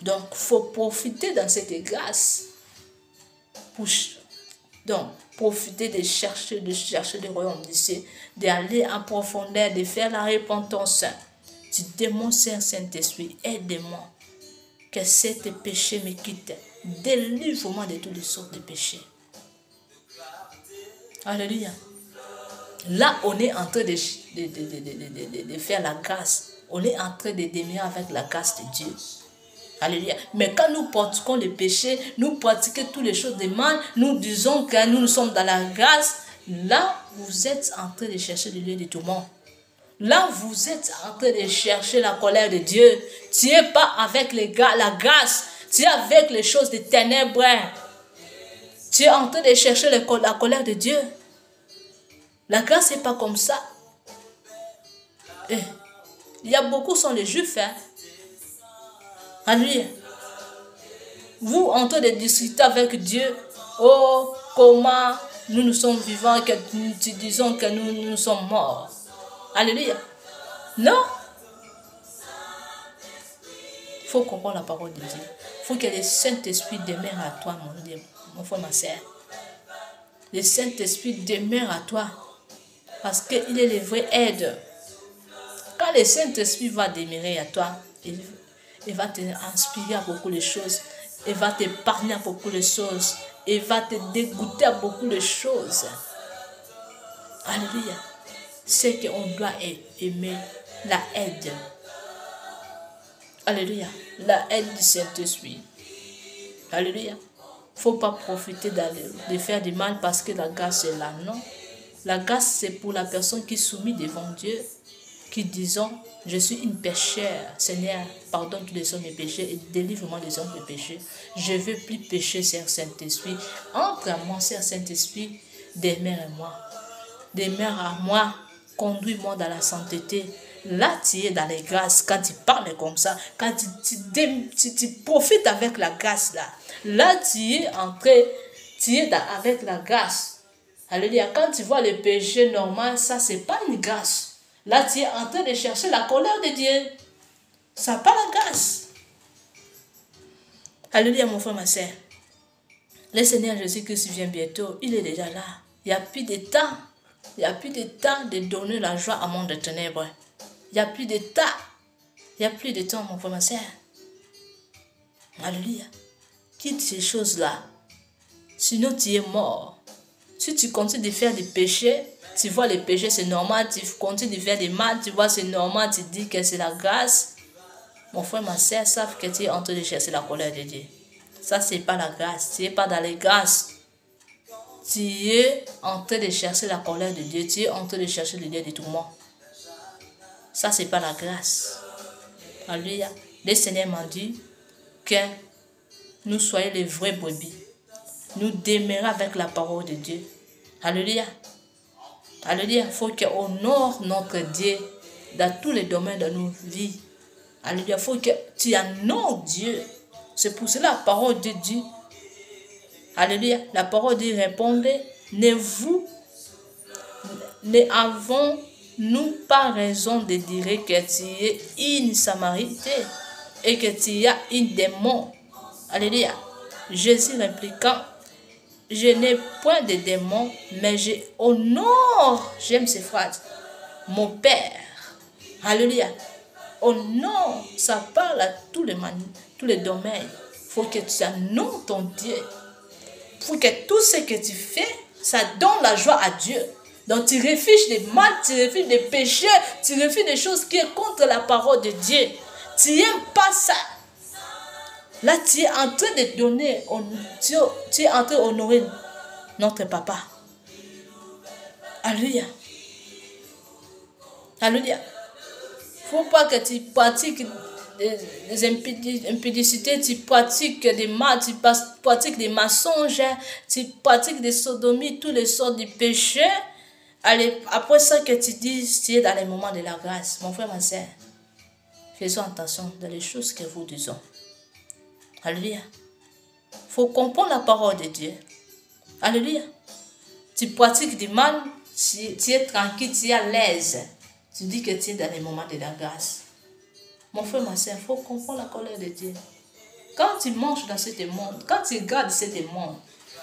Donc, il faut profiter dans cette grâce. Donc, profiter de chercher le royaume du ciel, d'aller en profondeur, de faire la repentance. Tu demandes, Saint-Esprit, aide-moi. Que cet péché me quitte. Délivre-moi de toutes les sortes de péchés. Alléluia. Là, on est en train de faire la grâce. On est en train de demeurer avec la grâce de Dieu. Alléluia. Mais quand nous pratiquons le péché, nous pratiquons toutes les choses de mal, nous disons que nous sommes dans la grâce, là, vous êtes en train de chercher le lieu de tourment. Là, vous êtes en train de chercher la colère de Dieu. Tu n'es pas avec la grâce, tu es avec les choses des ténèbres. Tu es en train de chercher la colère de Dieu. La grâce n'est pas comme ça. Et il y a beaucoup sont les juifs. Hein? Alléluia. Vous en train de discuter avec Dieu. Oh, comment nous sommes vivants, que nous disons que nous sommes morts. Alléluia. Non. Il faut comprendre la parole de Dieu. Il faut que le Saint-Esprit demeure à toi, mon frère, ma soeur. Le Saint-Esprit demeure à toi. Parce qu'il est le vrai aide. Quand le Saint-Esprit va demeurer à toi, il va te inspirer à beaucoup de choses. Il va te parler à beaucoup de choses. Il va te dégoûter à beaucoup de choses. Alléluia. C'est qu'on doit aimer la aide. Alléluia. La aide du Saint-Esprit. Alléluia. Il ne faut pas profiter de faire du mal parce que la grâce est là. Non. La grâce, c'est pour la personne qui est soumise devant Dieu, qui disant, je suis une péchère. Seigneur, pardonne tous les hommes mes péchés et délivre-moi des hommes mes péchés. Je ne veux plus pécher, Seigneur Saint-Esprit. Entre à moi, Seigneur Saint-Esprit, demeure à moi. Demeure à moi. Conduis-moi dans la sainteté. Là, tu es dans les grâces. Quand tu parles comme ça, quand tu profites avec la grâce, là tu es entré, tu es avec la grâce. Alléluia. Quand tu vois le péché normal, ça, c'est pas une grâce. Là, tu es en train de chercher la colère de Dieu. Ça n'a pas la grâce. Alléluia, mon frère, ma soeur. Le Seigneur Jésus-Christ vient bientôt. Il est déjà là. Il n'y a plus de temps. Il n'y a plus de temps de donner la joie à monde de ténèbres. Il n'y a plus de temps. Il n'y a plus de temps, mon frère, ma soeur. Alléluia. Quitte ces choses-là. Sinon, tu es mort. Si tu continues de faire des péchés, tu vois les péchés, c'est normal. Tu continues de faire des mal, tu vois, c'est normal. Tu dis que c'est la grâce. Mon frère, ma soeur, savent que tu es en train de chercher la colère de Dieu. Ça, c'est pas la grâce. Tu n'es pas dans les grâces. Tu es en train de chercher la colère de Dieu. Tu es en train de chercher le Dieu de tout le monde. Ça, c'est pas la grâce. Alléluia. Le Seigneur m'a dit que nous soyons les vrais brebis. Nous demeurons avec la parole de Dieu. Alléluia. Alléluia. Il faut qu'on honore notre Dieu dans tous les domaines de nos vies. Alléluia. Il faut que tu honores Dieu. C'est pour cela la parole de Dieu. Alléluia. La parole de Dieu répondait, n'avons-nous pas raison de dire que tu es une Samaritaine et que tu as une démon? Alléluia. Jésus répliquant, je n'ai point de démon, mais j'honore, j'aime ces phrases, mon Père. Alléluia. Honore, ça parle à tous les domaines. Il faut que tu honores ton Dieu. Il faut que tout ce que tu fais, ça donne la joie à Dieu. Donc tu refuses des mal, tu refuses des péchés, tu refuses des choses qui sont contre la parole de Dieu. Tu n'aimes pas ça. Là, tu es en train de donner, tu es en train d'honorer notre papa. Alléluia. Alléluia. Il ne faut pas que tu pratiques des impudicités, tu pratiques des mal, tu pratiques des mensonges, tu pratiques des sodomies, tous les sortes de péchés. Allez, après ça que tu dis, tu es dans les moments de la grâce. Mon frère, ma soeur, faisons attention dans les choses que vous disons. Alléluia. Il faut comprendre la parole de Dieu. Alléluia. Tu pratiques du mal, tu es tranquille, tu es à l'aise. Tu dis que tu es dans les moments de la grâce. Mon frère, ma soeur, il faut comprendre la colère de Dieu. Quand tu manges dans ce monde, quand tu regardes ce monde,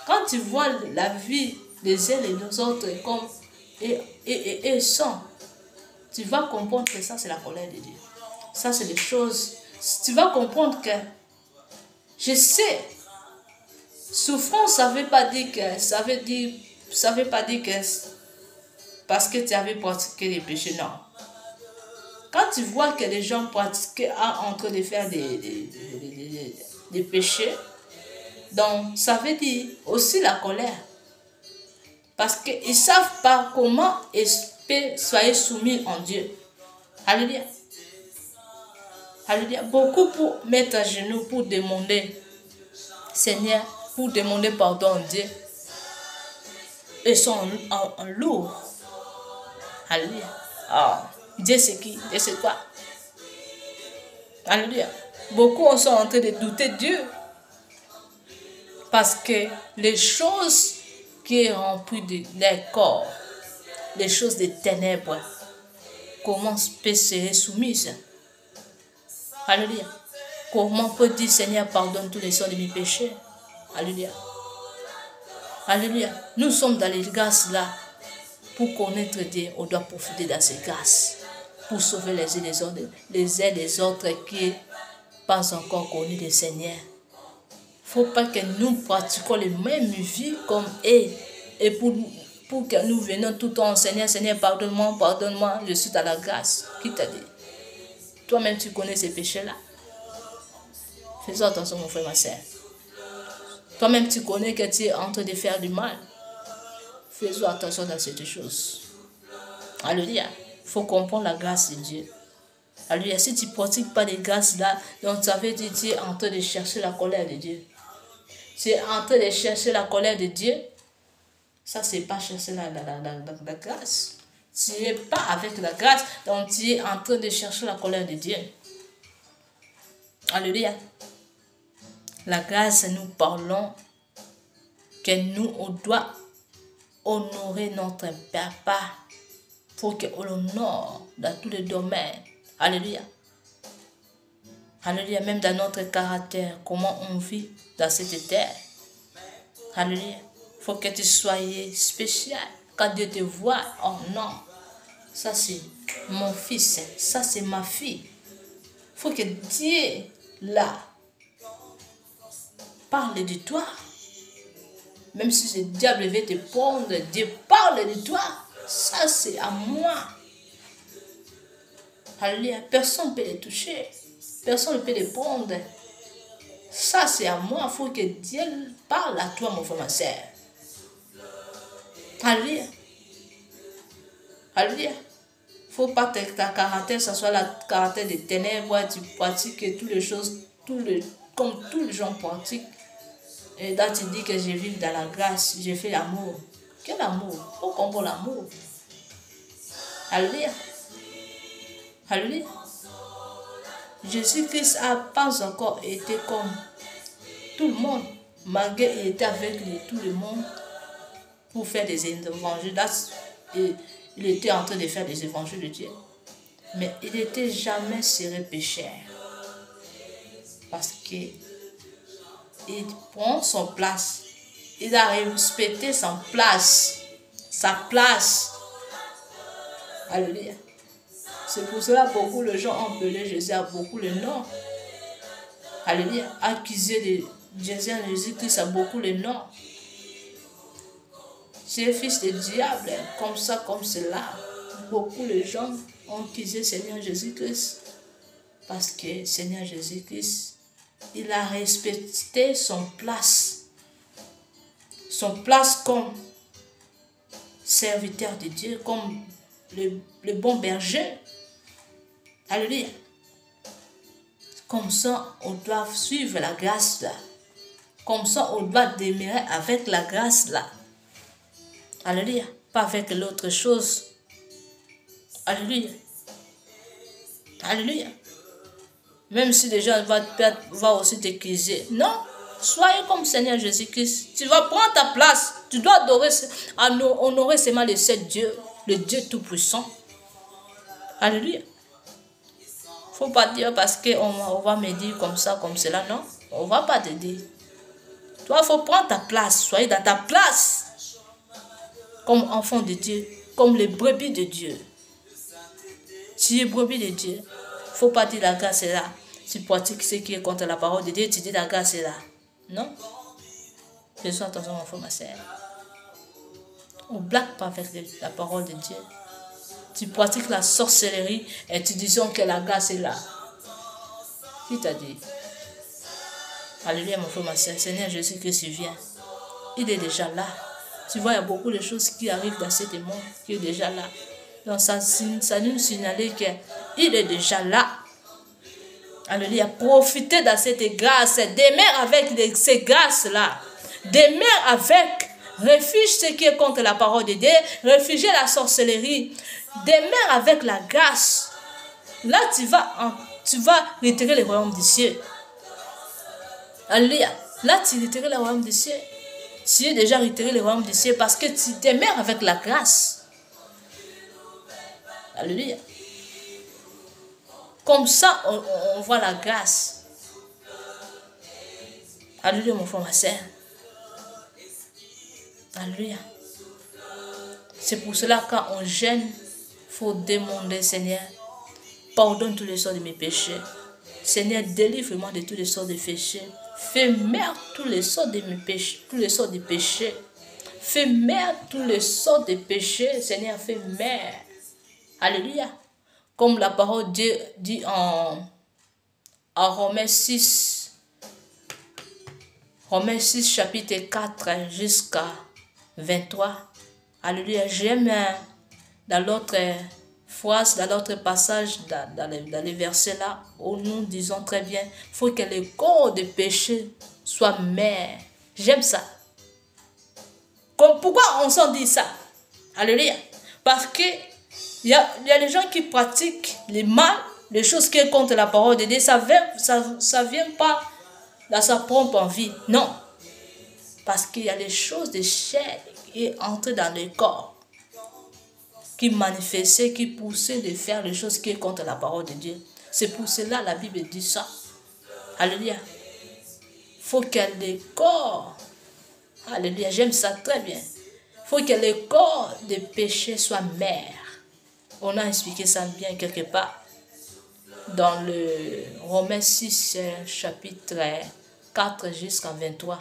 quand tu vois la vie des uns et des autres comme et sont, tu vas comprendre que ça, c'est la colère de Dieu. Ça, c'est des choses. Tu vas comprendre que je sais, souffrance, ça ne veut pas dire que, ça veut pas dire que parce que tu avais pratiqué les péchés, non. Quand tu vois que les gens pratiquent en train de faire des péchés, donc ça veut dire aussi la colère. Parce qu'ils ne savent pas comment soyez soumis en Dieu. Alléluia. Alléluia. Beaucoup pour mettre à genoux pour demander, Seigneur, pour demander pardon à Dieu. Ils sont en lourd. Alléluia. Ah, Dieu c'est qui? Dieu c'est quoi? Alléluia. Beaucoup sont en train de douter de Dieu. Parce que les choses qui est remplies de leur corps, les choses des ténèbres, comment peut se soumise? Alléluia. Comment peut dire Seigneur pardonne tous les sorts de mes péchés? Alléluia. Alléluia. Nous sommes dans les grâces là. Pour connaître Dieu, on doit profiter de ces grâces. Pour sauver les uns les autres, les autres qui pas encore connus le Seigneur. Il ne faut pas que nous pratiquions les mêmes vies comme eux. Et pour que nous venions tout le temps, Seigneur, Seigneur, pardonne-moi, je suis dans la grâce. Qui t'a dit? Toi-même, tu connais ces péchés-là. Fais attention, mon frère, ma soeur. Toi-même, tu connais que tu es en train de faire du mal. Fais attention dans cette chose. Alléluia. Il faut comprendre la grâce de Dieu. Alléluia. Si tu ne pratiques pas les grâces là, donc ça veut dire que tu es en train de chercher la colère de Dieu. Tu es en train de chercher la colère de Dieu. Ça, c'est pas chercher la grâce. Tu n'es pas avec la grâce, donc tu es en train de chercher la colère de Dieu. Alléluia. La grâce, nous parlons que nous, on doit honorer notre papa pour qu'on l'honore dans tous les domaines. Alléluia. Alléluia. Même dans notre caractère, comment on vit dans cette terre. Alléluia. Il faut que tu sois spécial. Quand Dieu te voit, oh non, ça c'est mon fils, ça c'est ma fille. Il faut que Dieu, là, parle de toi. Même si le diable veut te prendre, Dieu parle de toi. Ça, c'est à moi. Alléluia. Personne ne peut le toucher. Personne ne peut le prendre. Ça, c'est à moi. Il faut que Dieu parle à toi, mon frère, ma soeur. Alléluia. Alléluia. Il ne faut pas que ta caractère, ça soit la caractère des ténèbres. Tu pratiques toutes les choses, comme tous les gens pratiquent. Et là, tu dis que je vis dans la grâce, je fais l'amour. Quel amour? Il faut comprendre l'amour. Alléluia. Alléluia. Jésus-Christ n'a pas encore été comme tout le monde, malgré qu'il était avec tout le monde pour faire des évangiles. Là, il était en train de faire des évangiles de Dieu. Mais il n'était jamais serré pécheur. Parce qu'il prend son place. Il a respecté sa place. Sa place. Alléluia. C'est pour cela que beaucoup de gens ont appelé Jésus à beaucoup de noms. Alléluia. Accusé de Jésus-Christ à beaucoup de noms. C'est fils de diable, comme ça, comme cela. Beaucoup de gens ont accusé Seigneur Jésus-Christ. Parce que Seigneur Jésus-Christ, il a respecté son place. Son place comme serviteur de Dieu, comme le bon berger. Alléluia. Comme ça, on doit suivre la grâce là. Comme ça, on doit demeurer avec la grâce là. Alléluia. Pas avec l'autre chose. Alléluia. Alléluia. Même si les gens vont aussi t'accuser. Non. Soyez comme Seigneur Jésus-Christ. Tu vas prendre ta place. Tu dois honorer seulement le seul Dieu. Le Dieu Tout-Puissant. Alléluia. Il ne faut pas dire parce qu'on va me dire comme ça, comme cela. Non. On ne va pas te dire. Toi, il faut prendre ta place. Soyez dans ta place. Comme enfant de Dieu. Comme les brebis de Dieu. Tu es brebis de Dieu. Il ne faut pas dire la grâce est là. Tu pratiques ce qui est contre la parole de Dieu. Tu dis la grâce est là. Non. Fais attention, mon frère, ma soeur. On ne blague pas avec la parole de Dieu. Tu pratiques la sorcellerie et tu dis que la grâce est là. Qui t'a dit? Alléluia, mon frère, ma soeur. Seigneur Jésus-Christ vient. Il est déjà là. Tu vois, il y a beaucoup de choses qui arrivent dans ce monde qui est déjà là. Donc, ça nous signale qu'il est déjà là. Alléluia. Profitez de cette grâce. Demeure avec ces grâces-là. Demeure avec, refuge ce qui est contre la parole de Dieu, réfugier la sorcellerie. Demeure avec la grâce. Là, tu vas retirer le royaume des cieux. Alléluia. Là, tu retireras le royaume des cieux. Tu es déjà retiré le royaume des cieux parce que tu demeures avec la grâce. Alléluia. Comme ça, on voit la grâce. Alléluia, mon frère, ma soeur. Alléluia. C'est pour cela, quand on gêne, il faut demander, Seigneur, pardonne tous les sorts de mes péchés. Seigneur, délivre-moi de tous les sorts de péchés. Fais mère tous les sorts de mes péchés, tous les sorts de péchés. Fais mère tous les sorts de péchés. Seigneur, fais mère. Alléluia. Comme la parole de Dieu dit en Romains 6. Romains 6, chapitre 4 jusqu'à 23. Alléluia. J'aime dans l'autre phrase, dans l'autre passage, dans les versets là, où nous disons très bien, il faut que le corps de péché soit mère. J'aime ça. Pourquoi on s'en dit ça? Alléluia. Parce que il y a des gens qui pratiquent les mal, les choses qui sont contre la parole de Dieu. Ça vient pas dans sa propre envie. Non. Parce qu'il y a des choses de chair qui entrent dans le corps, qui manifestaient, qui poussaient de faire les choses qui sont contre la parole de Dieu. C'est pour cela la Bible dit ça. Alléluia. Il faut que le corps, alléluia, j'aime ça très bien. Il faut que le corps de péché soit mère. On a expliqué ça bien quelque part dans le Romains 6, chapitre 4 jusqu'à 23.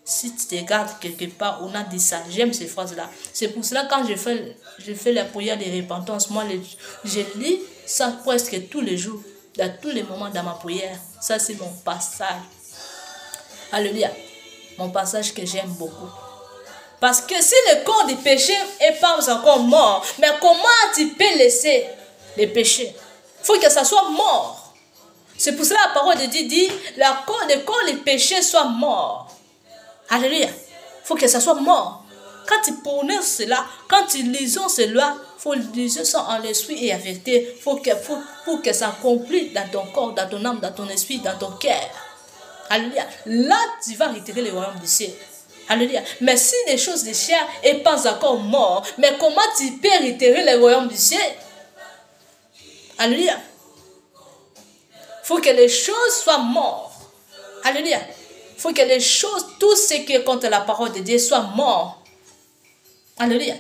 Si tu te regardes quelque part, on a dit ça. J'aime ces phrases-là. C'est pour cela quand je fais la prière de repentance, moi, je lis ça presque tous les jours, dans tous les moments dans ma prière. Ça, c'est mon passage. Alléluia. Mon passage que j'aime beaucoup. Parce que si le corps du péché n'est pas encore mort, mais comment tu peux laisser le péché? Il faut que ça soit mort. C'est pour cela que la parole de Dieu dit, le corps du péché soit mort. Alléluia. Il faut que ça soit mort. Quand tu prononces cela, quand tu lisons cela, il faut lire ça en l'esprit et en vérité. Pour que ça accomplisse dans ton corps, dans ton âme, dans ton esprit, dans ton cœur. Alléluia. Là, tu vas retirer le royaume du ciel. Alléluia. Mais si les choses de chair n'est pas encore mort, mais comment tu peux retirer le royaume du ciel? Alléluia. Il faut que les choses soient mortes. Alléluia. Il faut que les choses, tout ce qui est contre la parole de Dieu soit mort. Alléluia.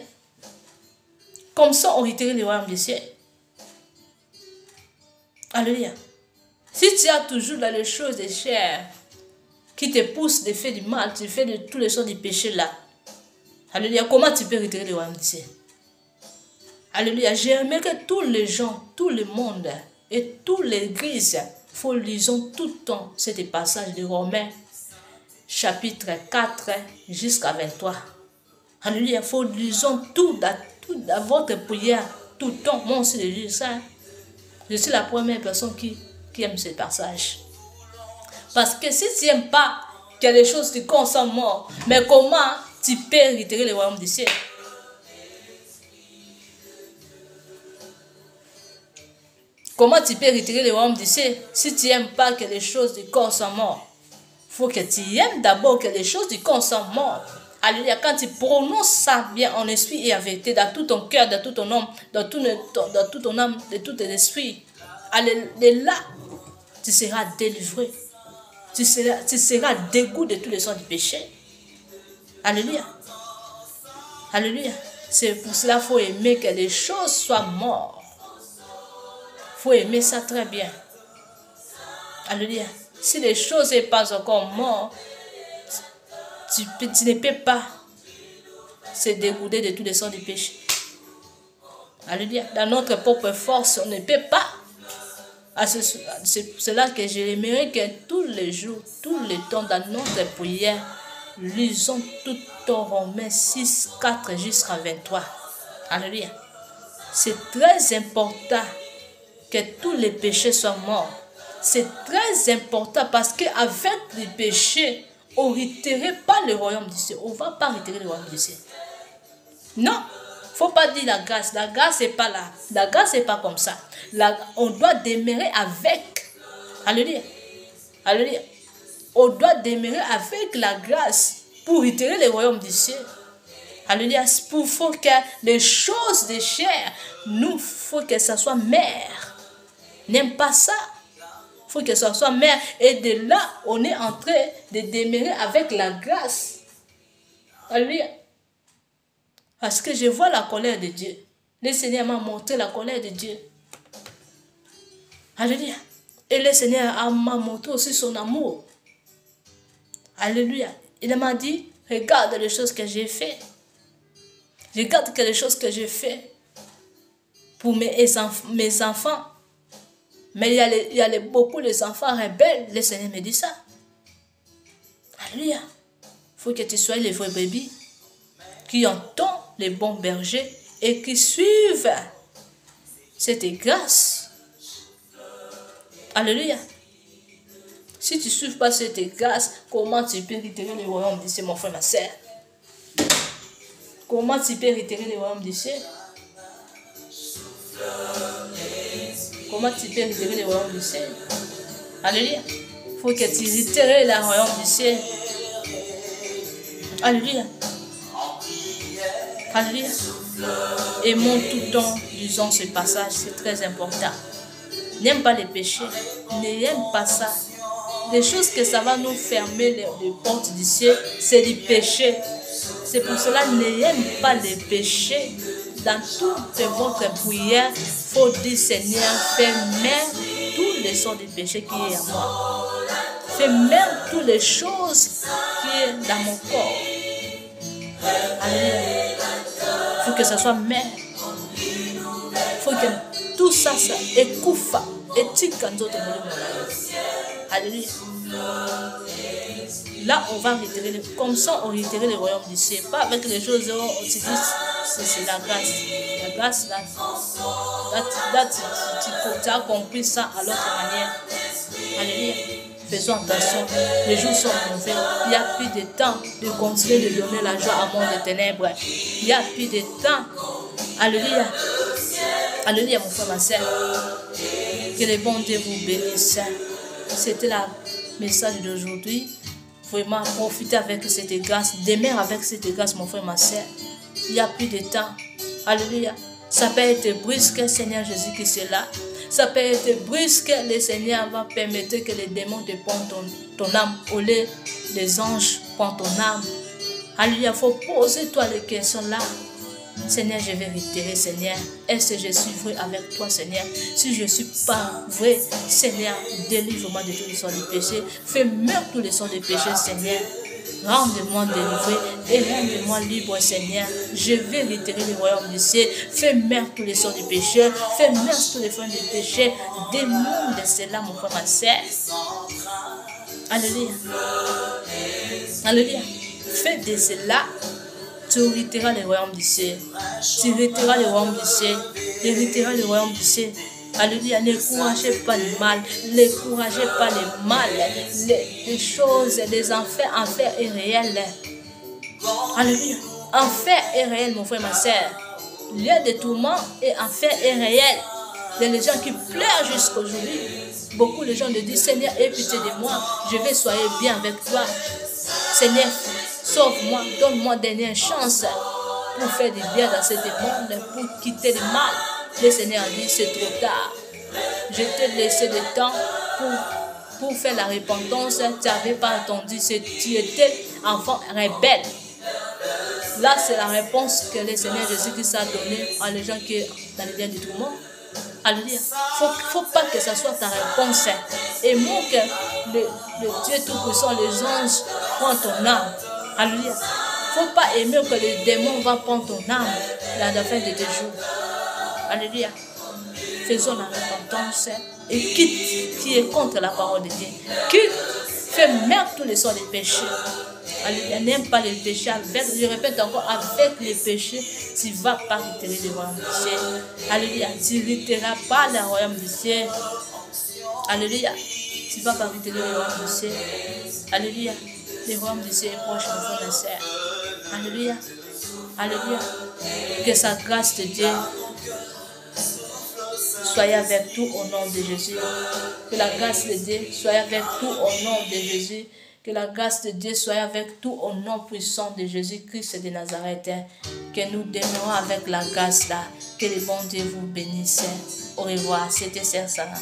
Comme ça, on retire le royaume du ciel. Alléluia. Si tu as toujours dans les choses de chair qui te poussent de faire du mal, tu fais de tous les choses du péché là. Alléluia. Comment tu peux retirer le royaume du ciel? Alléluia. J'aimerais que tous les gens, tout le monde et toute l'église, faut lisons tout le temps ce passage de Romains, chapitre 4 jusqu'à 23. Alléluia. Faut lisons tout dans votre prière, tout le temps. Moi aussi, je lis ça. Je suis la première personne qui aime ce passage. Parce que si tu n'aimes pas qu'il y a des choses qui sont mortes, mais comment tu peux retirer le royaume du ciel? Comment tu peux retirer le royaume du ciel si tu n'aimes pas que les choses du corps sont mortes? Il faut que tu aimes d'abord que les choses du corps sont mortes. Alléluia. Quand tu prononces ça bien en esprit et en vérité, dans tout ton cœur, dans tout ton âme, dans tout ton âme, de tout ton esprit, là, tu seras délivré. Tu seras dégoûté de tous les sons du péché. Alléluia. Alléluia. C'est pour cela qu'il faut aimer que les choses soient mortes. Il faut aimer ça très bien. Alléluia. Si les choses ne sont pas encore mortes, tu ne peux pas se dégoûter de tous les sons du péché. Alléluia. Dans notre propre force, on ne peut pas. C'est cela que j'aimerais que tous les jours, tout le temps, dans notre prière, lisons tout en Romains 6, 4 jusqu'à 23. Alléluia. C'est très important que tous les péchés soient morts. C'est très important parce qu'avec les péchés, on n'héritera pas le royaume du ciel. On ne va pas héritera le royaume du ciel. Non. Faut pas dire la grâce. La grâce n'est pas là. La grâce n'est pas comme ça. On doit demeurer avec. Alléluia. Alléluia. On doit demeurer avec la grâce pour hériter le royaume du ciel. Alléluia. Il faut que les choses de chair, nous, faut que ça soit mère. N'aime pas ça. Il faut que ça soit mère. Et de là, on est en train de demeurer avec la grâce. Alléluia. Parce que je vois la colère de Dieu. Le Seigneur m'a montré la colère de Dieu. Alléluia. Et le Seigneur m'a montré aussi son amour. Alléluia. Il m'a dit, regarde les choses que j'ai fait. Regarde les choses que j'ai fait pour mes enfants. Mais il y a beaucoup de enfants rebelles. Le Seigneur me dit ça. Alléluia. Il faut que tu sois les vrais bébés qui entendent les bons bergers et qui suivent cette grâce. Alléluia. Si tu ne suives pas cette grâce, comment tu peux hériter le royaume du ciel, mon frère, ma soeur? Comment tu peux hériter le royaume du ciel? Comment tu peux hériter le royaume du ciel? Alléluia. Il faut que tu hériterais le royaume du ciel. Alléluia. Alléluia. Aimons tout le temps, disons ce passage, c'est très important. N'aime pas les péchés. N'aime pas ça. Les choses que ça va nous fermer les portes du ciel, c'est du péché. C'est pour cela, n'aime pas les péchés. Dans toute votre prière, il faut dire, Seigneur, fais même tous les sortes de péchés qui est à moi. Fais même toutes les choses qui est dans mon corps. Alléluia. Il faut que ça soit mère. Il faut que tout ça, écouffa. Et tika-nzoto molimo. Alléluia. Là, on va retirer, comme ça, on retire le royaume du ciel. Pas avec les choses, on se dit, c'est la grâce. La grâce, là, tu as compris ça à l'autre manière. Alléluia. Faisons attention. Les jours sont mauvais. Il n'y a plus de temps de continuer de donner la joie à mon de ténèbres. Il n'y a plus de temps. Alléluia. Alléluia, mon frère, ma soeur. Que le bon Dieu vous bénisse. C'était le message d'aujourd'hui. Vraiment, profitez avec cette grâce. Demeure avec cette grâce, mon frère, ma soeur. Il n'y a plus de temps. Alléluia. Ça peut être brusque, Seigneur Jésus, qui c'est là. Ça peut être brusque. Le Seigneur va permettre que les démons te prennent ton âme. Au lieu des anges prennent ton âme. Alléluia. Il faut poser toi les questions là. Seigneur, je vais retirer, Seigneur. Est-ce que je suis vrai avec toi, Seigneur? Si je ne suis pas vrai, Seigneur, délivre-moi de tous les sortes de péchés. Fais même tous les sortes de péchés, Seigneur. Rends-moi délivré et rends-moi libre, Seigneur. Je vais retirer le royaume du ciel. Fais même tous les sortes de péchés. Fais même tous les formes de péchés. Démon de cela, mon frère, ma soeur. Alléluia. Alléluia. Fais de cela. Tu hériteras le royaume du ciel. Tu hériteras le royaume du ciel. Tu hériteras le royaume du ciel. Alléluia. Ne couragez pas le mal. Ne couragez pas le mal. Les choses, les enfers est réel. Alléluia. Enfer est réel, mon frère, ma soeur. Lieu de tourment et enfer est réel. Il y a des gens qui pleurent jusqu'aujourd'hui. Beaucoup de gens me disent, Seigneur, aie pitié de moi. Je vais soyez bien avec toi. Seigneur, sauve-moi, donne-moi une dernière chance pour faire du bien dans ce monde, pour quitter le mal. Le Seigneur a dit, c'est trop tard. Je t'ai laissé du temps pour faire la repentance. Tu n'avais pas entendu, tu étais enfant rebelle. Là, c'est la réponse que le Seigneur Jésus-Christ a donnée à les gens qui sont dans le lien du tourment. Alléluia. Faut pas que ça soit ta réponse. Et moi que le Dieu Tout-Puissant, les anges, prennent ton âme. Alléluia. Faut pas aimer que les démons vont prendre ton âme à la fin de tes jours. Alléluia. Faisons la repentance et quitte qui est contre la parole de Dieu. Quitte, fais même tous les sortes de péchés. Alléluia. N'aime pas les péchés avec, je répète encore, avec les péchés, tu ne vas pas retirer le royaume du ciel. Alléluia. Tu ne retireras pas le royaume du ciel. Alléluia. Tu ne vas pas retirer le royaume du ciel. Alléluia. Le royaume de Dieu est proche, mon frère, ma soeur. Alléluia. Alléluia. Que sa grâce de Dieu soit avec tout au nom de Jésus. Que la grâce de Dieu soit avec tout au nom de Jésus. Que la grâce de Dieu soit avec tout au nom puissant de Jésus-Christ de Nazareth. Que nous demeurons avec la grâce là. Que le bon Dieu vous bénisse. Au revoir. C'était Sœur Sarah.